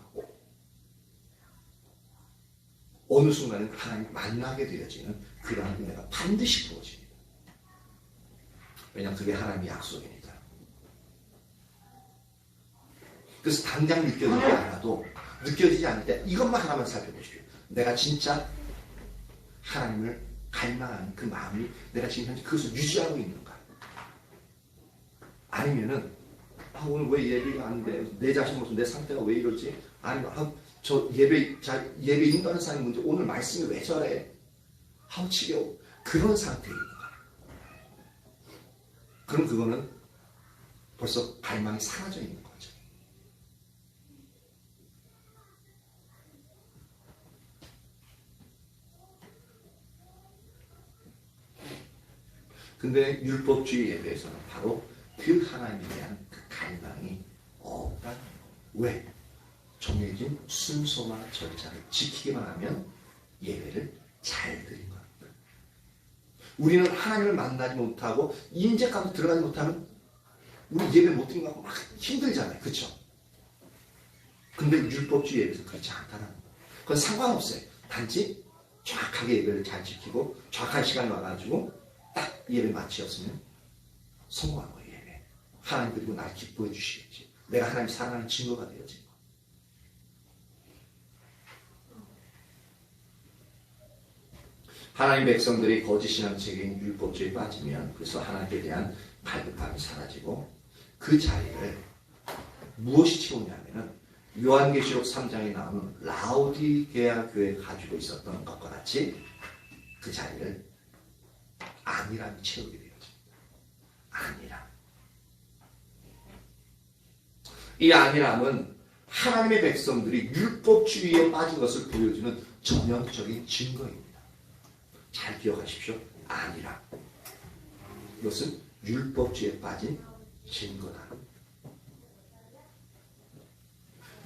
Speaker 1: 어느 순간에 하나님 만나게 되어지는 그러한 은혜가 반드시 부어집니다. 왜냐하면 그게 하나님의 약속이니까. 그래서 당장 느껴지지 않아도 느껴지지 않을 때 이것만 하나만 살펴보십시오. 내가 진짜 하나님을 갈망하는 그 마음이 내가 지금 현재 그것을 유지하고 있는가? 아니면은 오늘 왜 예배가 안 돼? 내 자신 모습, 내 상태가 왜 이러지? 아니면 저 예배 인도하는 사람이 문제 오늘 말씀이 왜 저래? 지겨워. 그런 상태에 있는 거야. 그럼 그거는 벌써 갈망이 사라져 있는 거죠. 근데 율법주의 예배에서는 바로 그 하나님에 대한 그 갈망이 없다는 거예요. 왜? 정해진 순서와 절차를 지키기만 하면 예배를 잘 드린 겁니다. 우리는 하나님을 만나지 못하고 임재 가운데 들어가지 못하면 우리 예배 못 드린 거 막 힘들잖아요. 그렇죠? 근데 율법주의 예배에서 그렇지 않다는 거예요. 그건 상관없어요. 단지 정확하게 예배를 잘 지키고 정확한 시간에 와가지고 딱 예배 마치었으면 성공한 거예요. 예배. 하나님 그리고 날 기뻐해 주시겠지. 내가 하나님 사랑하는 증거가 되어지. 하나님 백성들이 거짓 신앙책인 율법주의에 빠지면 그래서 하나님에 대한 갈급함이 사라지고 그 자리를 무엇이 채우냐면은 요한계시록 3장에 나오는 라오디게아 교회가 가지고 있었던 것과 같이 그 자리를 안이람이 채우게 되어집니다. 안일함. 이 안일함은 하나님의 백성들이 율법주의에 빠진 것을 보여주는 전형적인 증거입니다. 잘 기억하십시오. 안일함. 이것은 율법주의에 빠진 증거다.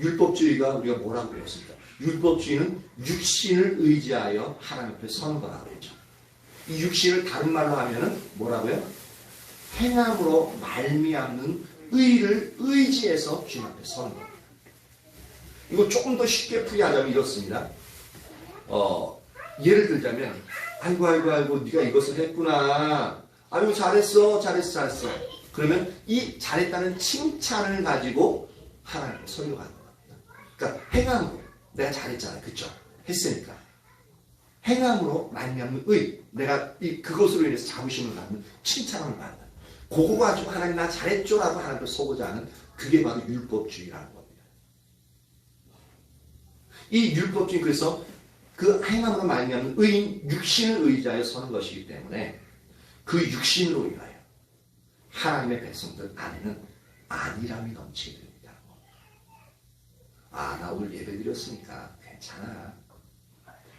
Speaker 1: 율법주의가 우리가 뭐라고 배웠습니까? 율법주의는 육신을 의지하여 하나님 앞에 서는 거라고 했죠. 이 육신을 다른 말로 하면은 뭐라고요? 행함으로 말미암는 의를 의지해서 주님 앞에 서는 겁니다. 이거 조금 더 쉽게 풀이하자면 이렇습니다. 예를 들자면 아이고 네가 이것을 했구나. 아이고 잘했어. 그러면 이 잘했다는 칭찬을 가지고 하나님 앞에 서려고 하는 겁니다. 그러니까 행함으로 내가 잘했잖아요. 그쵸? 했으니까. 행함으로 말미암는 의. 내가 그것으로 인해서 자부심을 갖는 칭찬을 받는. 그거 가지고 하나님 나 잘했죠라고 하나님께 서고자 하는 그게 바로 율법주의라는 겁니다. 이 율법주의 그래서 그 행함으로 말미암는 의인 육신을 의지하여 서는 것이기 때문에 그 육신으로 인하여 하나님의 백성들 안에는 안일함이 넘치게 됩니다. 나 오늘 예배 드렸으니까 괜찮아.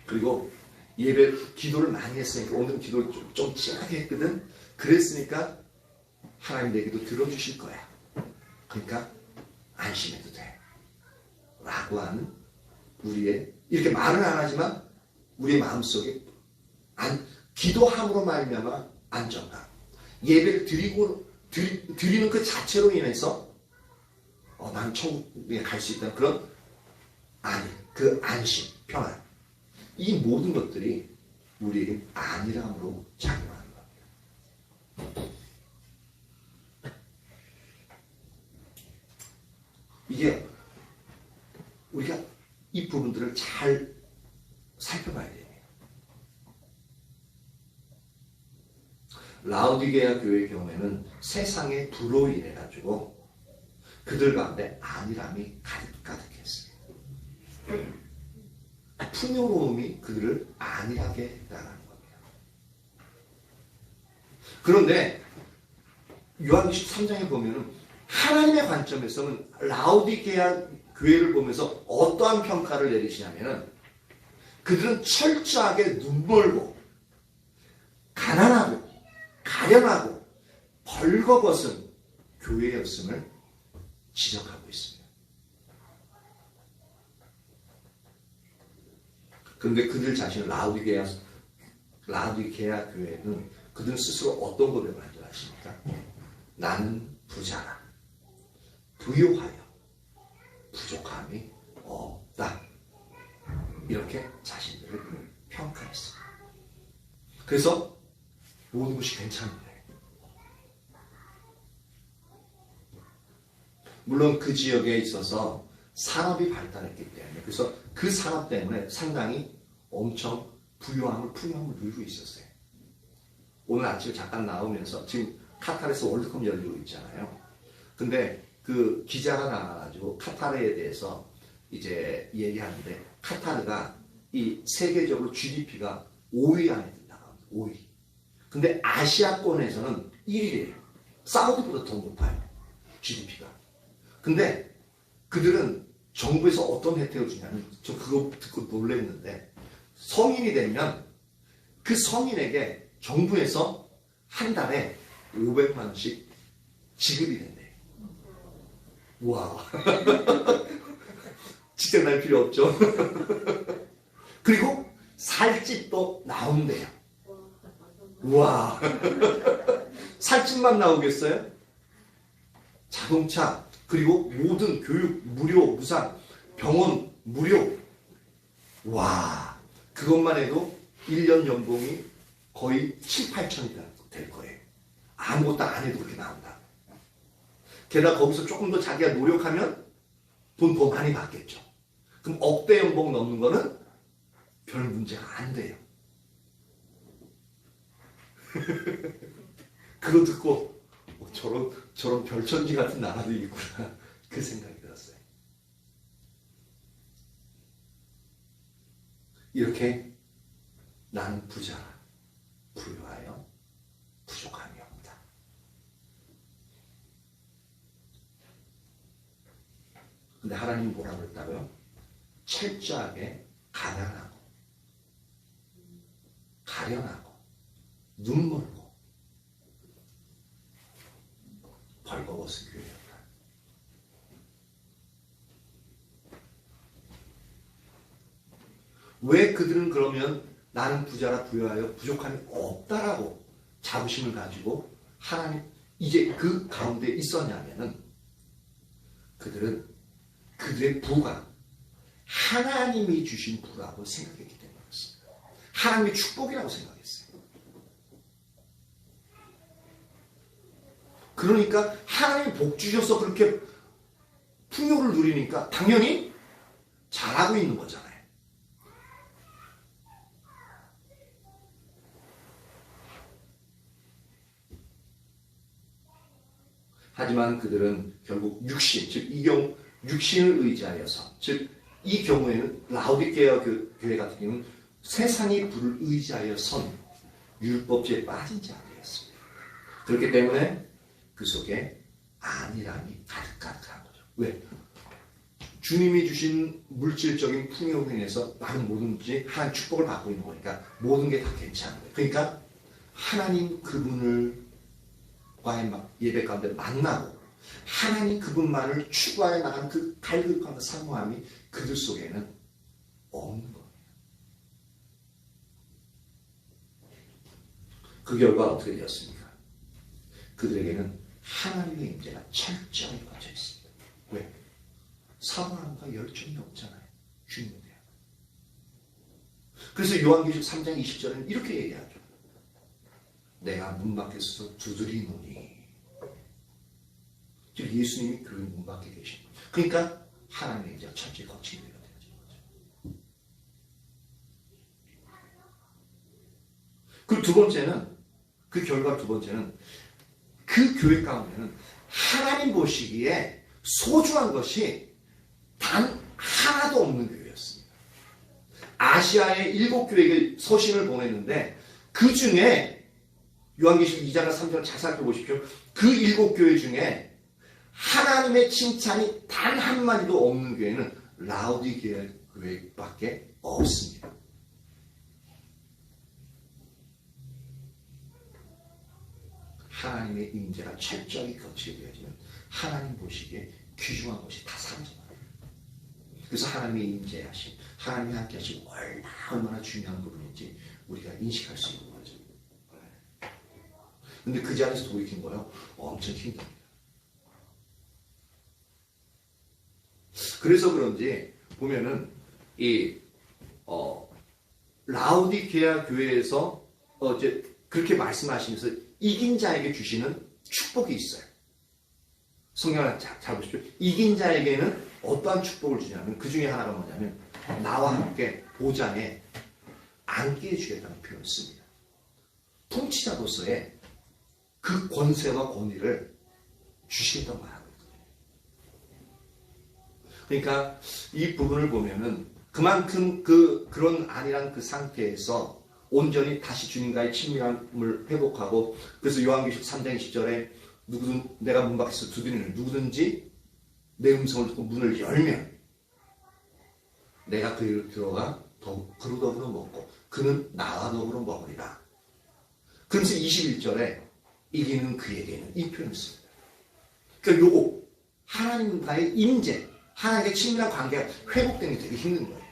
Speaker 1: 그리고 예배 기도를 많이 했으니까 오늘 기도를 좀 진하게 했거든. 그랬으니까 하나님 내 기도 들어주실 거야. 그러니까 안심해도 돼. 라고 하는 우리의 이렇게 말은 안 하지만 우리의 마음속에 기도함으로 말미암아 안정감. 예배를 드리는 그 자체로 인해서 난 천국에 갈 수 있다는 그런 그 안심, 평안. 이 모든 것들이 우리에게 안일함으로 작용하는 겁니다. 이게 우리가 이 부분들을 잘 살펴봐야 돼요. 라오디게아 교회의 경우에는 세상의 불로 인해 가지고 그들 가운데 안일함이 가득했어요. 풍요로움이 그들을 안일하게 했다는 겁니다. 그런데 요한계시록 3장에 보면은 하나님의 관점에서는 라오디게아 교회를 보면서 어떠한 평가를 내리시냐면은 그들은 철저하게 눈멀고 가난하고 가련하고 벌거벗은 교회였음을 지적하고 있습니다. 그런데 그들 자신을 라오디게아 교회는 그들 스스로 어떤 고백을 하십니까? 나는 부자라. 부요하여 부족함이 없다. 이렇게 자신들을 평가했습니다. 그래서 모든 것이 괜찮은데 물론 그 지역에 있어서 산업이 발달했기 때문에 그래서 그 산업 때문에 상당히 엄청 풍요함을 누리고 있었어요. 오늘 아침에 잠깐 나오면서 지금 카타르에서 월드컵 열리고 있잖아요. 근데 그 기자가 나와가지고 카타르에 대해서 이제 얘기하는데 카타르가 이 세계적으로 GDP가 5위 안에 든다고 합니다. 5위. 근데 아시아권에서는 1위래요. 사우디보다 더 높아요. GDP가. 근데 그들은 정부에서 어떤 혜택을 주냐면 저 그거 듣고 놀랐는데 성인이 되면 그 성인에게 정부에서 한 달에 500만 원씩 지급이 된대요. 와. 직장 날 필요 없죠. 그리고 살집도 나온대요. 와. 살집만 나오겠어요? 자동차 그리고 모든 교육 무료 무상 병원 무료. 와. 그것만 해도 1년 연봉이 거의 7, 8천이 될 거예요. 아무것도 안 해도 그렇게 나온다. 게다가 거기서 조금 더 자기가 노력하면 돈 더 많이 받겠죠. 그럼 억대 연봉 넘는 거는 별 문제가 안 돼요. 그거 듣고 저런 별천지 같은 나라도 있구나 그 생각이 들었어요. 이렇게 나는 부자라 부유하여 부족함이 없다. 근데 하나님 뭐라고 그랬다고요? 철저하게 가난하고 가련하고 눈멀고 벌거벗은 교회였다. 왜 그들은 그러면 나는 부자라 부여하여 부족함이 없다라고 자부심을 가지고 하나님 이제 그 가운데 있었냐면은 그들은 그들의 부가 하나님이 주신 부라고 생각했기 때문이었습니다. 하나님의 축복이라고 생각했어요. 그러니까 하나님이 복 주셔서 그렇게 풍요를 누리니까 당연히 잘하고 있는 거잖아요. 하지만 그들은 결국 육신, 즉 이 경우 육신을 의지하여서, 즉 이 경우에는 라오디게아 교회 같은 경우는 세상의 부를 의지하여 선 율법주의에 빠진 자들이었습니다. 그렇기 때문에 그 속에 안일함이 가득한 거죠. 왜? 주님이 주신 물질적인 풍요로 인해서 나는 뭐든지 하나님 축복을 받고 있는 거니까 모든 게 다 괜찮은 거예요. 그러니까 하나님 그분을 과의 예배 가운데 만나고 하나님 그분만을 추구하여 나가는 그 갈급함과 사모함이 그들 속에는 없는 거예요. 그 결과 어떻게 되었습니까? 그들에게는 하나님의 임재가 철저히 꽂혀 있습니다. 왜? 사모함과 열정이 없잖아요. 주님에 대한. 그래서 요한계시록 3장 20절에는 이렇게 얘기하죠. 내가 문 밖에 서서 두드리노니. 즉 예수님이 그 문 밖에 계신 거죠. 그러니까 하나님의 임재가 철저히 거친 교회가 되어진 거죠. 그리고 두 번째는 그 결과 두 번째는 그 교회 가운데는 하나님 보시기에 소중한 것이 단 하나도 없는 교회였습니다. 아시아의 7교회에게 서신을 보냈는데 그 중에 요한계시록 2장과 3장을 잘 살펴보십시오. 그 7교회 중에 하나님의 칭찬이 단 한마디도 없는 교회는 라오디게아 교회밖에 없습니다. 하나님의 임재가 철저히 거치게 되어지면 하나님 보시기에 귀중한 것이 다 사라져요. 그래서 하나님의 임재하심, 하나님이 함께 하심 얼마나 중요한 부분인지 우리가 인식할 수 있는 거죠. 근데 그 자리에서 돌이킨 거요. 엄청 힘듭니다. 그래서 그런지 보면은 이 라오디게아 교회에서 이제 그렇게 말씀하시면서 이긴 자에게 주시는 축복이 있어요. 성경을 잘 보십시오. 이긴 자에게는 어떠한 축복을 주냐면 그 중에 하나가 뭐냐면 나와 함께 보좌에 앉게 해주겠다는 표현을 씁니다. 통치자로서의 그 권세와 권위를 주시겠다고 말하고 있거든요. 그러니까 이 부분을 보면은 그만큼 그런 안일한 그 상태에서 온전히 다시 주님과의 친밀함을 회복하고 그래서 요한계시록 3장 10절에 누구든 내가 문 밖에서 두드리는 누구든지 내 음성을 듣고 문을 열면 내가 그로 들어가 그로 더불어 먹고 그는 나와 더불어 먹으리라. 그러면서 21절에 이기는 그에게는 이 표현을 씁니다. 그러니까 요거 하나님과의 임재, 하나님의 친밀한 관계가 회복되는 게 되게 힘든 거예요.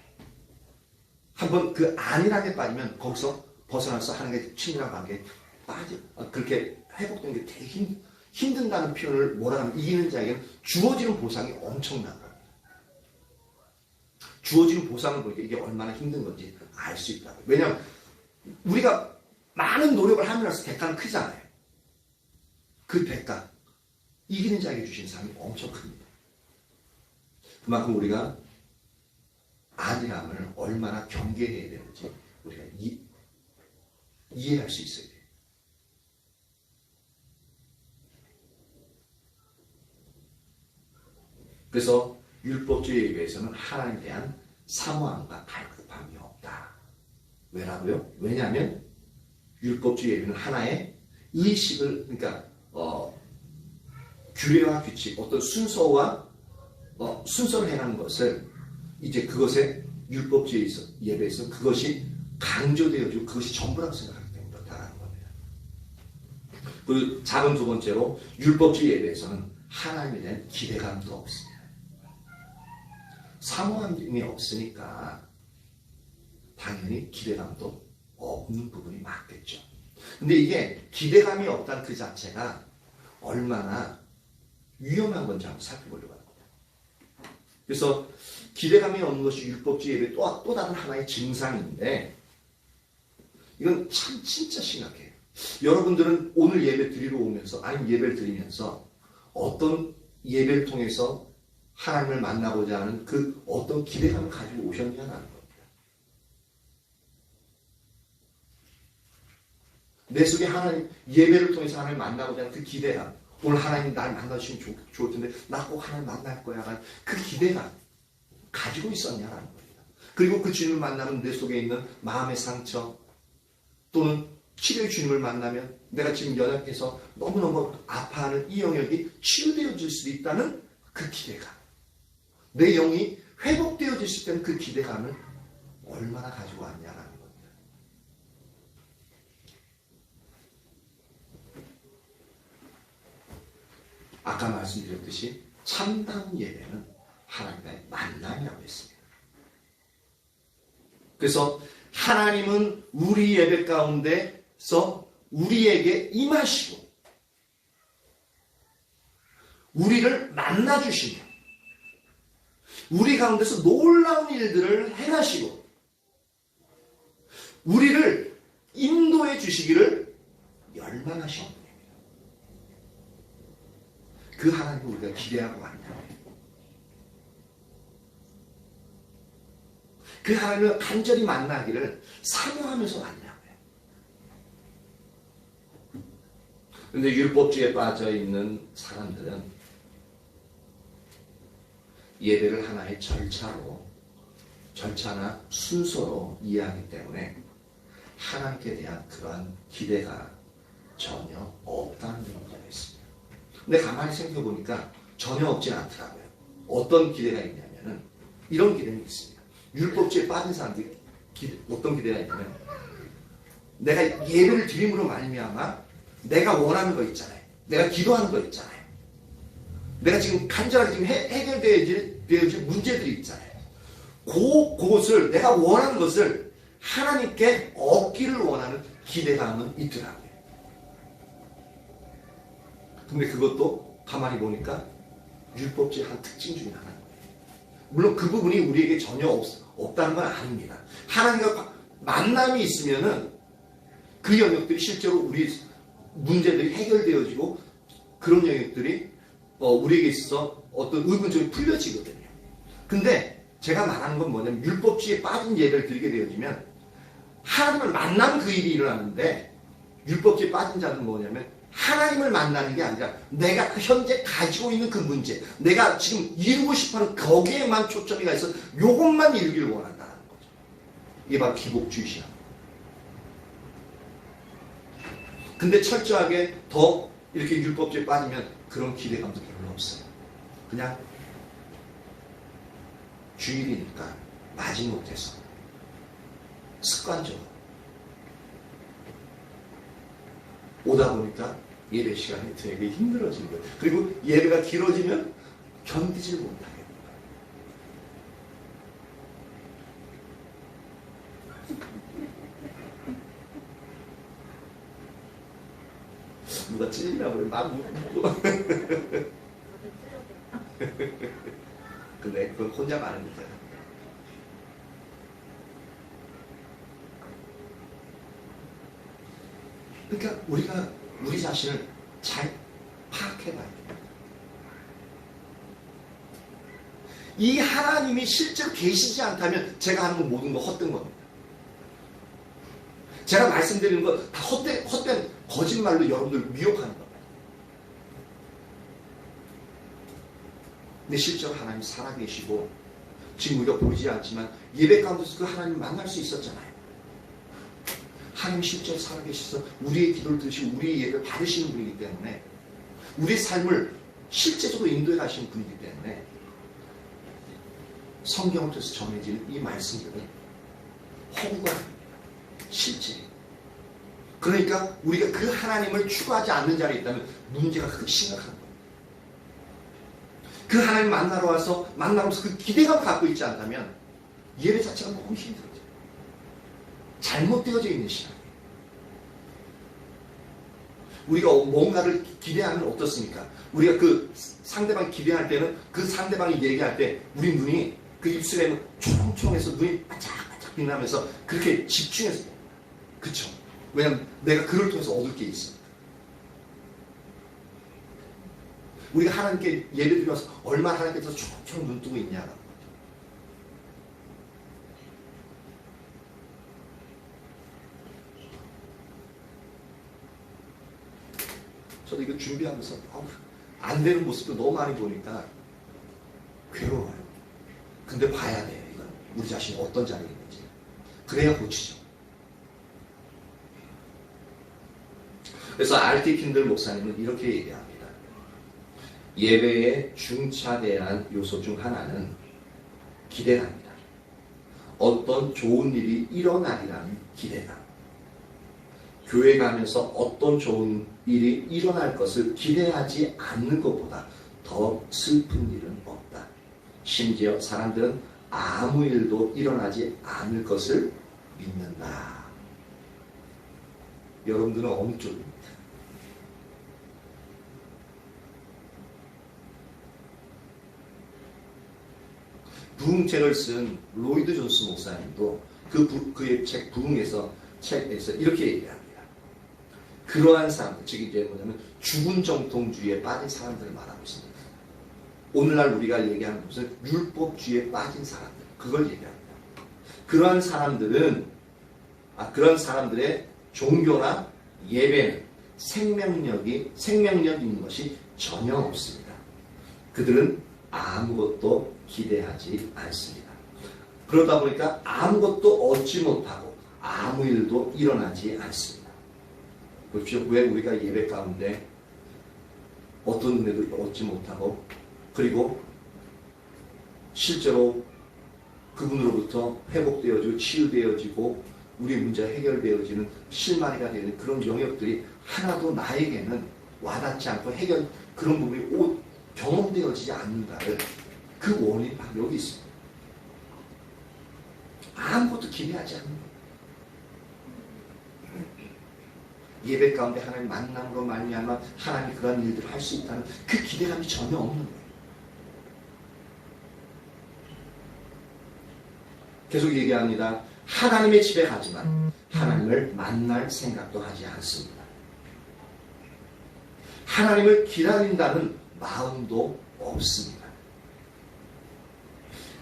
Speaker 1: 한번 그 안일함에 빠지면 거기서 벗어나서 하나님의 친밀한 관계에 그렇게 회복되는 게 되게 힘든다는 표현을 뭐라 하면 이기는 자에게는 주어지는 보상이 엄청난 겁니다. 주어지는 보상을 보니까 이게 얼마나 힘든 건지 알 수 있다고요. 왜냐하면 우리가 많은 노력을 함으로써 대가는 크잖아요. 그 대가, 이기는 자에게 주신 상이 엄청 큽니다. 그만큼 우리가 안일함을 얼마나 경계해야 되는지 우리가 이해할 수 있어야 돼요. 그래서 율법주의에 비해서는 하나님에 대한 사모함과 갈급함이 없다. 왜라고요? 왜냐하면 율법주의에는 하나의 의식을, 그러니까 규례와 규칙, 어떤 순서와 순서를 행하는 것을 이제 그것에 율법주의 예배에서 그것이 강조되어지고 그것이 전부라고 생각하기 때문에 그렇다는 겁니다. 그 작은 두 번째로 율법주의 예배에서는 하나님에 대한 기대감도 없습니다. 사모함이 없으니까 당연히 기대감도 없는 부분이 맞겠죠. 근데 이게 기대감이 없다는 그 자체가 얼마나 위험한 건지 한번 살펴보려고 합니다. 그래서 기대감이 없는 것이 율법주의 예배의 또 다른 하나의 증상인데 이건 참 진짜 심각해요. 여러분들은 오늘 예배 드리러 오면서 아니면 예배를 드리면서 어떤 예배를 통해서 하나님을 만나고자 하는 그 어떤 기대감을 가지고 오셨냐는 겁니다. 내 속에 하나님, 예배를 통해서 하나님을 만나고자 하는 그 기대감, 오늘 하나님 날 만나주시면 좋을 텐데 나 꼭 하나님 만날 거야 라는 그 기대감 가지고 있었냐라는 겁니다. 그리고 그 주님을 만나면 내 속에 있는 마음의 상처 또는 치료의 주님을 만나면 내가 지금 연약해서 너무너무 아파하는 이 영역이 치유되어질 수 있다는 그 기대감, 내 영이 회복되어질 수 있다는 그 기대감을 얼마나 가지고 왔냐라는 겁니다. 아까 말씀드렸듯이 참다운 예배는 하나님과의 만남이라고 했습니다. 그래서 하나님은 우리 예배 가운데서 우리에게 임하시고 우리를 만나주시며 우리 가운데서 놀라운 일들을 행하시고 우리를 인도해 주시기를 열망하시는 분입니다. 그 하나님을 우리가 기대하고 왔냐고요. 그 하나님을 간절히 만나기를 사모하면서 왔냐고요. 그런데 율법주의에 빠져있는 사람들은 예배를 하나의 절차나 순서로 이해하기 때문에 하나님께 대한 그러한 기대가 전혀 없다는 문제가 있습니다. 근데 가만히 생각해보니까 전혀 없지 않더라고요. 어떤 기대가 있냐면은 이런 기대는 있습니다. 율법주의에 빠진 사람들이 어떤 기대가 있냐면 내가 예배를 드림으로 말미암아 내가 원하는 거 있잖아요. 내가 기도하는 거 있잖아요. 내가 지금 간절하게 지금 해결되어질 문제들이 있잖아요. 그것을 내가 원하는 것을 하나님께 얻기를 원하는 기대감은 있더라고요. 근데 그것도 가만히 보니까 율법주의 한 특징 중에 하나예요. 물론 그 부분이 우리에게 전혀 없다는 건 아닙니다. 하나님과 만남이 있으면은 그 영역들이 실제로 우리 문제들이 해결되어지고 그런 영역들이 우리에게 있어서 어떤 의문점이 풀려지거든요. 근데 제가 말하는 건 뭐냐면 율법주의에 빠진 예배를 드리게 되어지면 하나님을 만나는 그 일이 일어나는데 율법주의에 빠진 자는 뭐냐면 하나님을 만나는 게 아니라 내가 현재 가지고 있는 그 문제, 내가 지금 이루고 싶어하는 거기에만 초점이 가 있어 요것만 이루기를 원한다는 거죠. 이게 바로 기복주의시야. 근데 철저하게 더 이렇게 율법주의에 빠지면 그런 기대감도 별로 없어요. 그냥 주일이니까 마지못해서 습관적으로 오다 보니까 예배 시간이 되게 힘들어지는 거예요. 그리고 예배가 길어지면 견디질 못하게 돼요. 누가 찔리려고 그래. 막 묻고. 근데 그건 혼자 많은 거잖아. 그러니까 우리가 우리 자신을 잘 파악해봐야 됩니다. 이 하나님이 실제로 계시지 않다면 제가 하는 모든 거 헛된 겁니다. 제가 말씀드리는 거 다 헛된 거짓말로 여러분들 미혹하는 겁니다. 근데 실제로 하나님 살아계시고 지금 우리가 보이지 않지만 예배 가운데서 그 하나님 만날 수 있었잖아요. 하나님 실제로 살아계셔서 우리의 기도를 들으시고 우리의 예배를 받으시는 분이기 때문에 우리의 삶을 실제적으로 인도해 가시는 분이기 때문에 성경을 통해서 전해지는 이 말씀들은 허구가 실제. 그러니까 우리가 그 하나님을 추구하지 않는 자리에 있다면 문제가 크게 심각한 거예요. 그 하나님 만나러 와서 만나면서 그 기대감을 갖고 있지 않다면 예배 자체가 너무 힘들어져요. 잘못되어져 있는 시간. 우리가 뭔가를 기대하면 어떻습니까? 우리가 그 상대방 기대할 때는 그 상대방이 얘기할 때 우리 눈이 그 입술에는 초롱초롱해서 눈이 반짝반짝 빛나면서 그렇게 집중해서 그쵸? 왜냐면 내가 그를 통해서 얻을 게 있으니까. 우리가 하나님께 예배 드리면서 얼마나 하나님께서 초롱초롱 눈 뜨고 있냐라고. 저도 이거 준비하면서 안 되는 모습도 너무 많이 보니까 괴로워요. 근데 봐야 돼요. 이건 우리 자신이 어떤 자리에 있는지. 그래야 고치죠. 그래서 R.T. 킨들 목사님은 이렇게 얘기합니다. 예배의 중차대한 요소 중 하나는 기대랍니다. 어떤 좋은 일이 일어나리라는 기대감. 교회 가면서 어떤 좋은 일이 일어날 것을 기대하지 않는 것보다 더 슬픈 일은 없다. 심지어 사람들은 아무 일도 일어나지 않을 것을 믿는다. 여러분들은 어느 쪽입니까? 부흥책을 쓴 로이드 존스 목사님도 그의 책 부흥에서 책에서 이렇게 얘기합니다. 그러한 사람들, 즉 이제 뭐냐면 죽은 정통주의에 빠진 사람들을 말하고 있습니다. 오늘날 우리가 얘기하는 것은 율법주의에 빠진 사람들, 그걸 얘기합니다. 그러한 사람들은 그런 사람들의 종교나 예배는 생명력 있는 것이 전혀 없습니다. 그들은 아무것도 기대하지 않습니다. 그러다 보니까 아무것도 얻지 못하고 아무 일도 일어나지 않습니다. 보십시오. 왜 우리가 예배 가운데 어떤 은혜도 얻지 못하고 그리고 실제로 그분으로부터 회복되어지고 치유되어지고 우리 문제가 해결되어지는 실마리가 되는 그런 영역들이 하나도 나에게는 와닿지 않고 그런 부분이 경험되어지지 않는다는 그 원인이 바로 여기 있습니다. 아무것도 기대하지 않는 거예요. 예배 가운데 하나님 만남으로 말미암아 하나님이 그런 일들을 할 수 있다는 그 기대감이 전혀 없는 거예요. 계속 얘기합니다. 하나님의 집에 가지만 하나님을 만날 생각도 하지 않습니다. 하나님을 기다린다는 마음도 없습니다.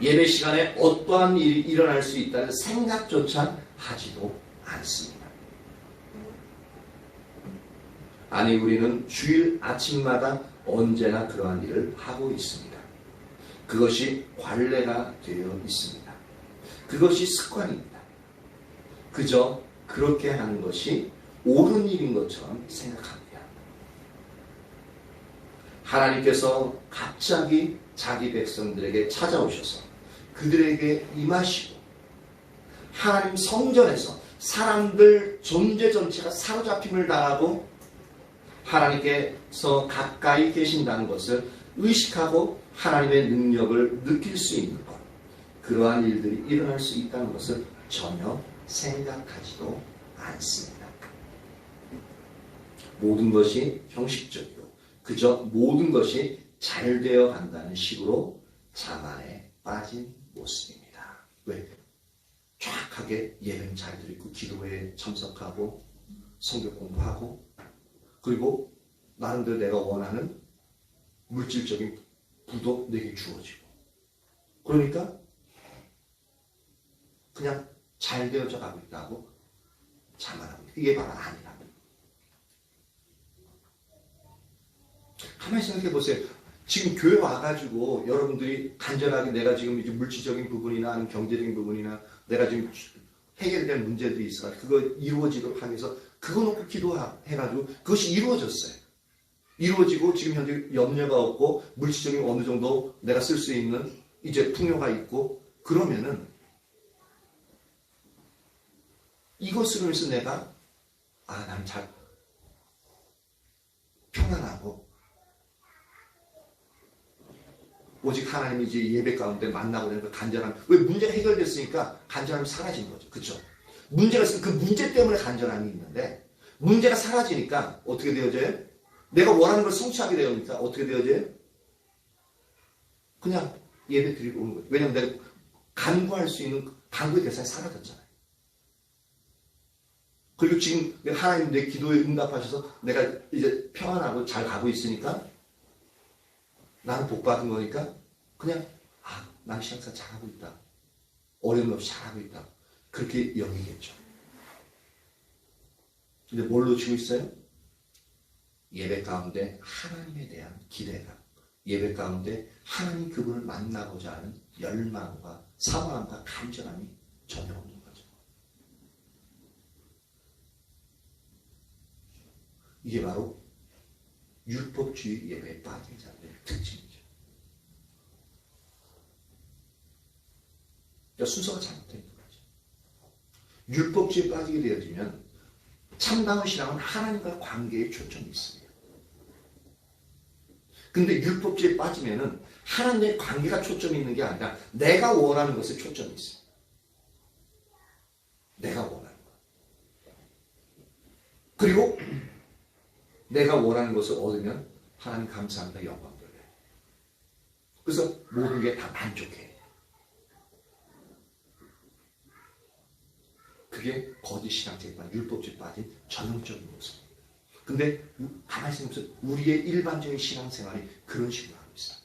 Speaker 1: 예배 시간에 어떠한 일이 일어날 수 있다는 생각조차 하지도 않습니다. 아니 우리는 주일 아침마다 언제나 그러한 일을 하고 있습니다. 그것이 관례가 되어 있습니다. 그것이 습관입니다. 그저 그렇게 하는 것이 옳은 일인 것처럼 생각합니다. 하나님께서 갑자기 자기 백성들에게 찾아오셔서 그들에게 임하시고 하나님 성전에서 사람들 존재 전체가 사로잡힘을 당하고 하나님께서 가까이 계신다는 것을 의식하고 하나님의 능력을 느낄 수 있는 것, 그러한 일들이 일어날 수 있다는 것을 전혀 생각하지도 않습니다. 모든 것이 형식적이고 그저 모든 것이 잘 되어 간다는 식으로 자만에 빠진 모습입니다. 왜? 정확하게 예배는 잘 드리고 기도에 참석하고 성경 공부하고 그리고 나름대로 내가 원하는 물질적인 부도 내게 주어지고 그러니까 그냥 잘 되어져 가고 있다고 자만합니다. 이게 바로 아니라고. 가만히 생각해 보세요. 지금 교회 와가지고 여러분들이 간절하게 내가 지금 이제 물질적인 부분이나 아니면 경제적인 부분이나 내가 지금 해결될 문제들이 있어. 그거 이루어지도록 하기 위해서 그거 놓고 기도해가지고 그것이 이루어졌어요. 이루어지고 지금 현재 염려가 없고 물질적인 어느 정도 내가 쓸 수 있는 이제 풍요가 있고 그러면은 이것으로 해서 내가 난 잘 편안하고 오직 하나님이 이제 예배 가운데 만나고 되는 그 간절함. 왜 문제가 해결됐으니까 간절함이 사라진 거죠. 그렇죠? 문제가 있으면 그 문제 때문에 간절함이 있는데 문제가 사라지니까 어떻게 되어져요? 내가 원하는 걸 성취하게 되니까 어떻게 되어져요? 그냥 예배 드리고 오는 거예요. 왜냐하면 내가 간구할 수 있는 간구의 대상이 사라졌잖아요. 그리고 지금 하나님 내 기도에 응답하셔서 내가 이제 평안하고 잘 가고 있으니까 나는 복 받은 거니까 그냥 난 신앙생활 잘하고 있다. 어려움 없이 잘하고 있다. 그렇게 여기겠죠. 근데 뭘 놓치고 있어요? 예배 가운데 하나님에 대한 기대감, 예배 가운데 하나님 그분을 만나고자 하는 열망과 사모함과 간절함이 전혀 없는 거죠. 이게 바로 율법주의 예배에 빠진 자들의 특징이죠. 그러니까 순서가 잘못된 거죠. 율법주의에 빠지게 되어지면 참다운 신앙은 하나님과 관계에 초점이 있습니다. 근데 율법주의에 빠지면은 하나님의 관계가 초점이 있는 게 아니라 내가 원하는 것에 초점이 있어요. 내가 원하는 것. 그리고 내가 원하는 것을 얻으면 하나님 감사합니다. 영광 돌려요. 그래서 모든 게 다 만족해. 그게 거짓 신앙자에 빠진 율법주의에 빠진 전형적인 모습입니다. 근데 가만히 생각해보세요. 우리의 일반적인 신앙생활이 그런 식으로 하고 있어요.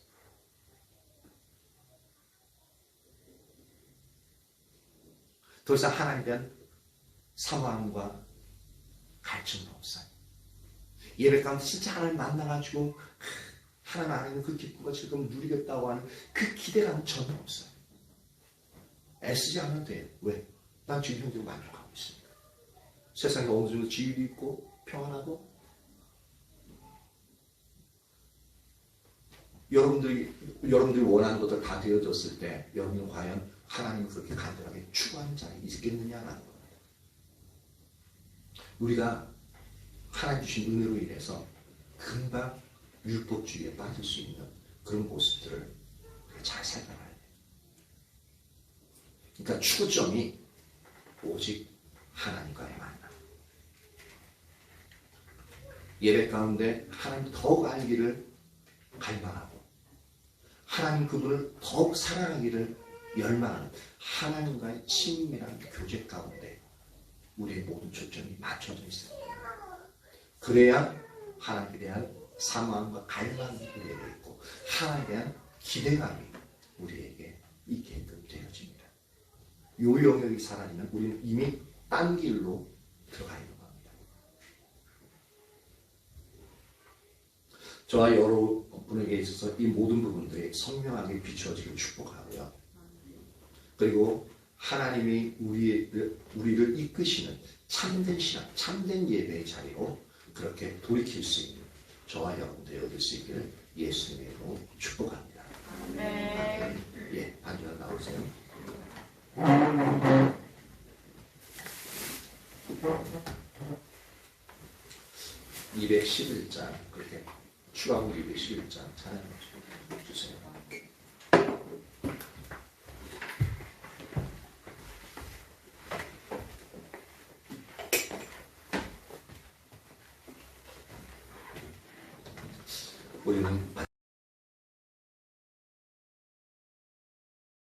Speaker 1: 더 이상 하나님에 대한 사모함과 갈증은 없어요. 예배 가운데 진짜 하나님 만나가지고 하나님 안에 있는 그 기쁨과 즐거움을 누리겠다고 하는 그 기대감은 전혀 없어요. 애쓰지 않아도 돼요. 왜? 난 지금 현재로 만족하고 있으니까. 세상에 어느 정도 지위도 있고 평안하고 여러분들이 원하는 것들 다 되어졌을 때 여러분은 과연 하나님을 그렇게 간절하게 추구하는 자에 있겠느냐라는 겁니다. 우리가 하나님 주신 은혜로 인해서 금방 율법주의에 빠질 수 있는 그런 모습들을 잘 살펴봐야 돼요. 그러니까 추구점이 오직 하나님과의 만남. 예배 가운데 하나님 더욱 알기를 갈망하고 하나님 그분을 더욱 사랑하기를 열망하는 하나님과의 친밀한 교제 가운데 우리의 모든 초점이 맞춰져 있습니다. 그래야 하나님에 대한 사모함과 갈망이 우리에게 있고 하나님에 대한 기대감이 우리에게 있게끔 되어집니다. 이 영역이 사라지면 우리는 이미 딴 길로 들어가 있는 겁니다. 저와 여러분에게 있어서 이 모든 부분들이 선명하게 비추어지길 축복하고요. 그리고 하나님이 우리를 이끄시는 참된 신앙, 참된 예배의 자리로 그렇게 돌이킬 수 있는 저와 여러분들이 얻을 수 있기를 예수님의 이름으로 축복합니다. 네. 예, 앉아 나오세요. 211장 그렇게 추가곡 211장 찬양해 주세요. 우리는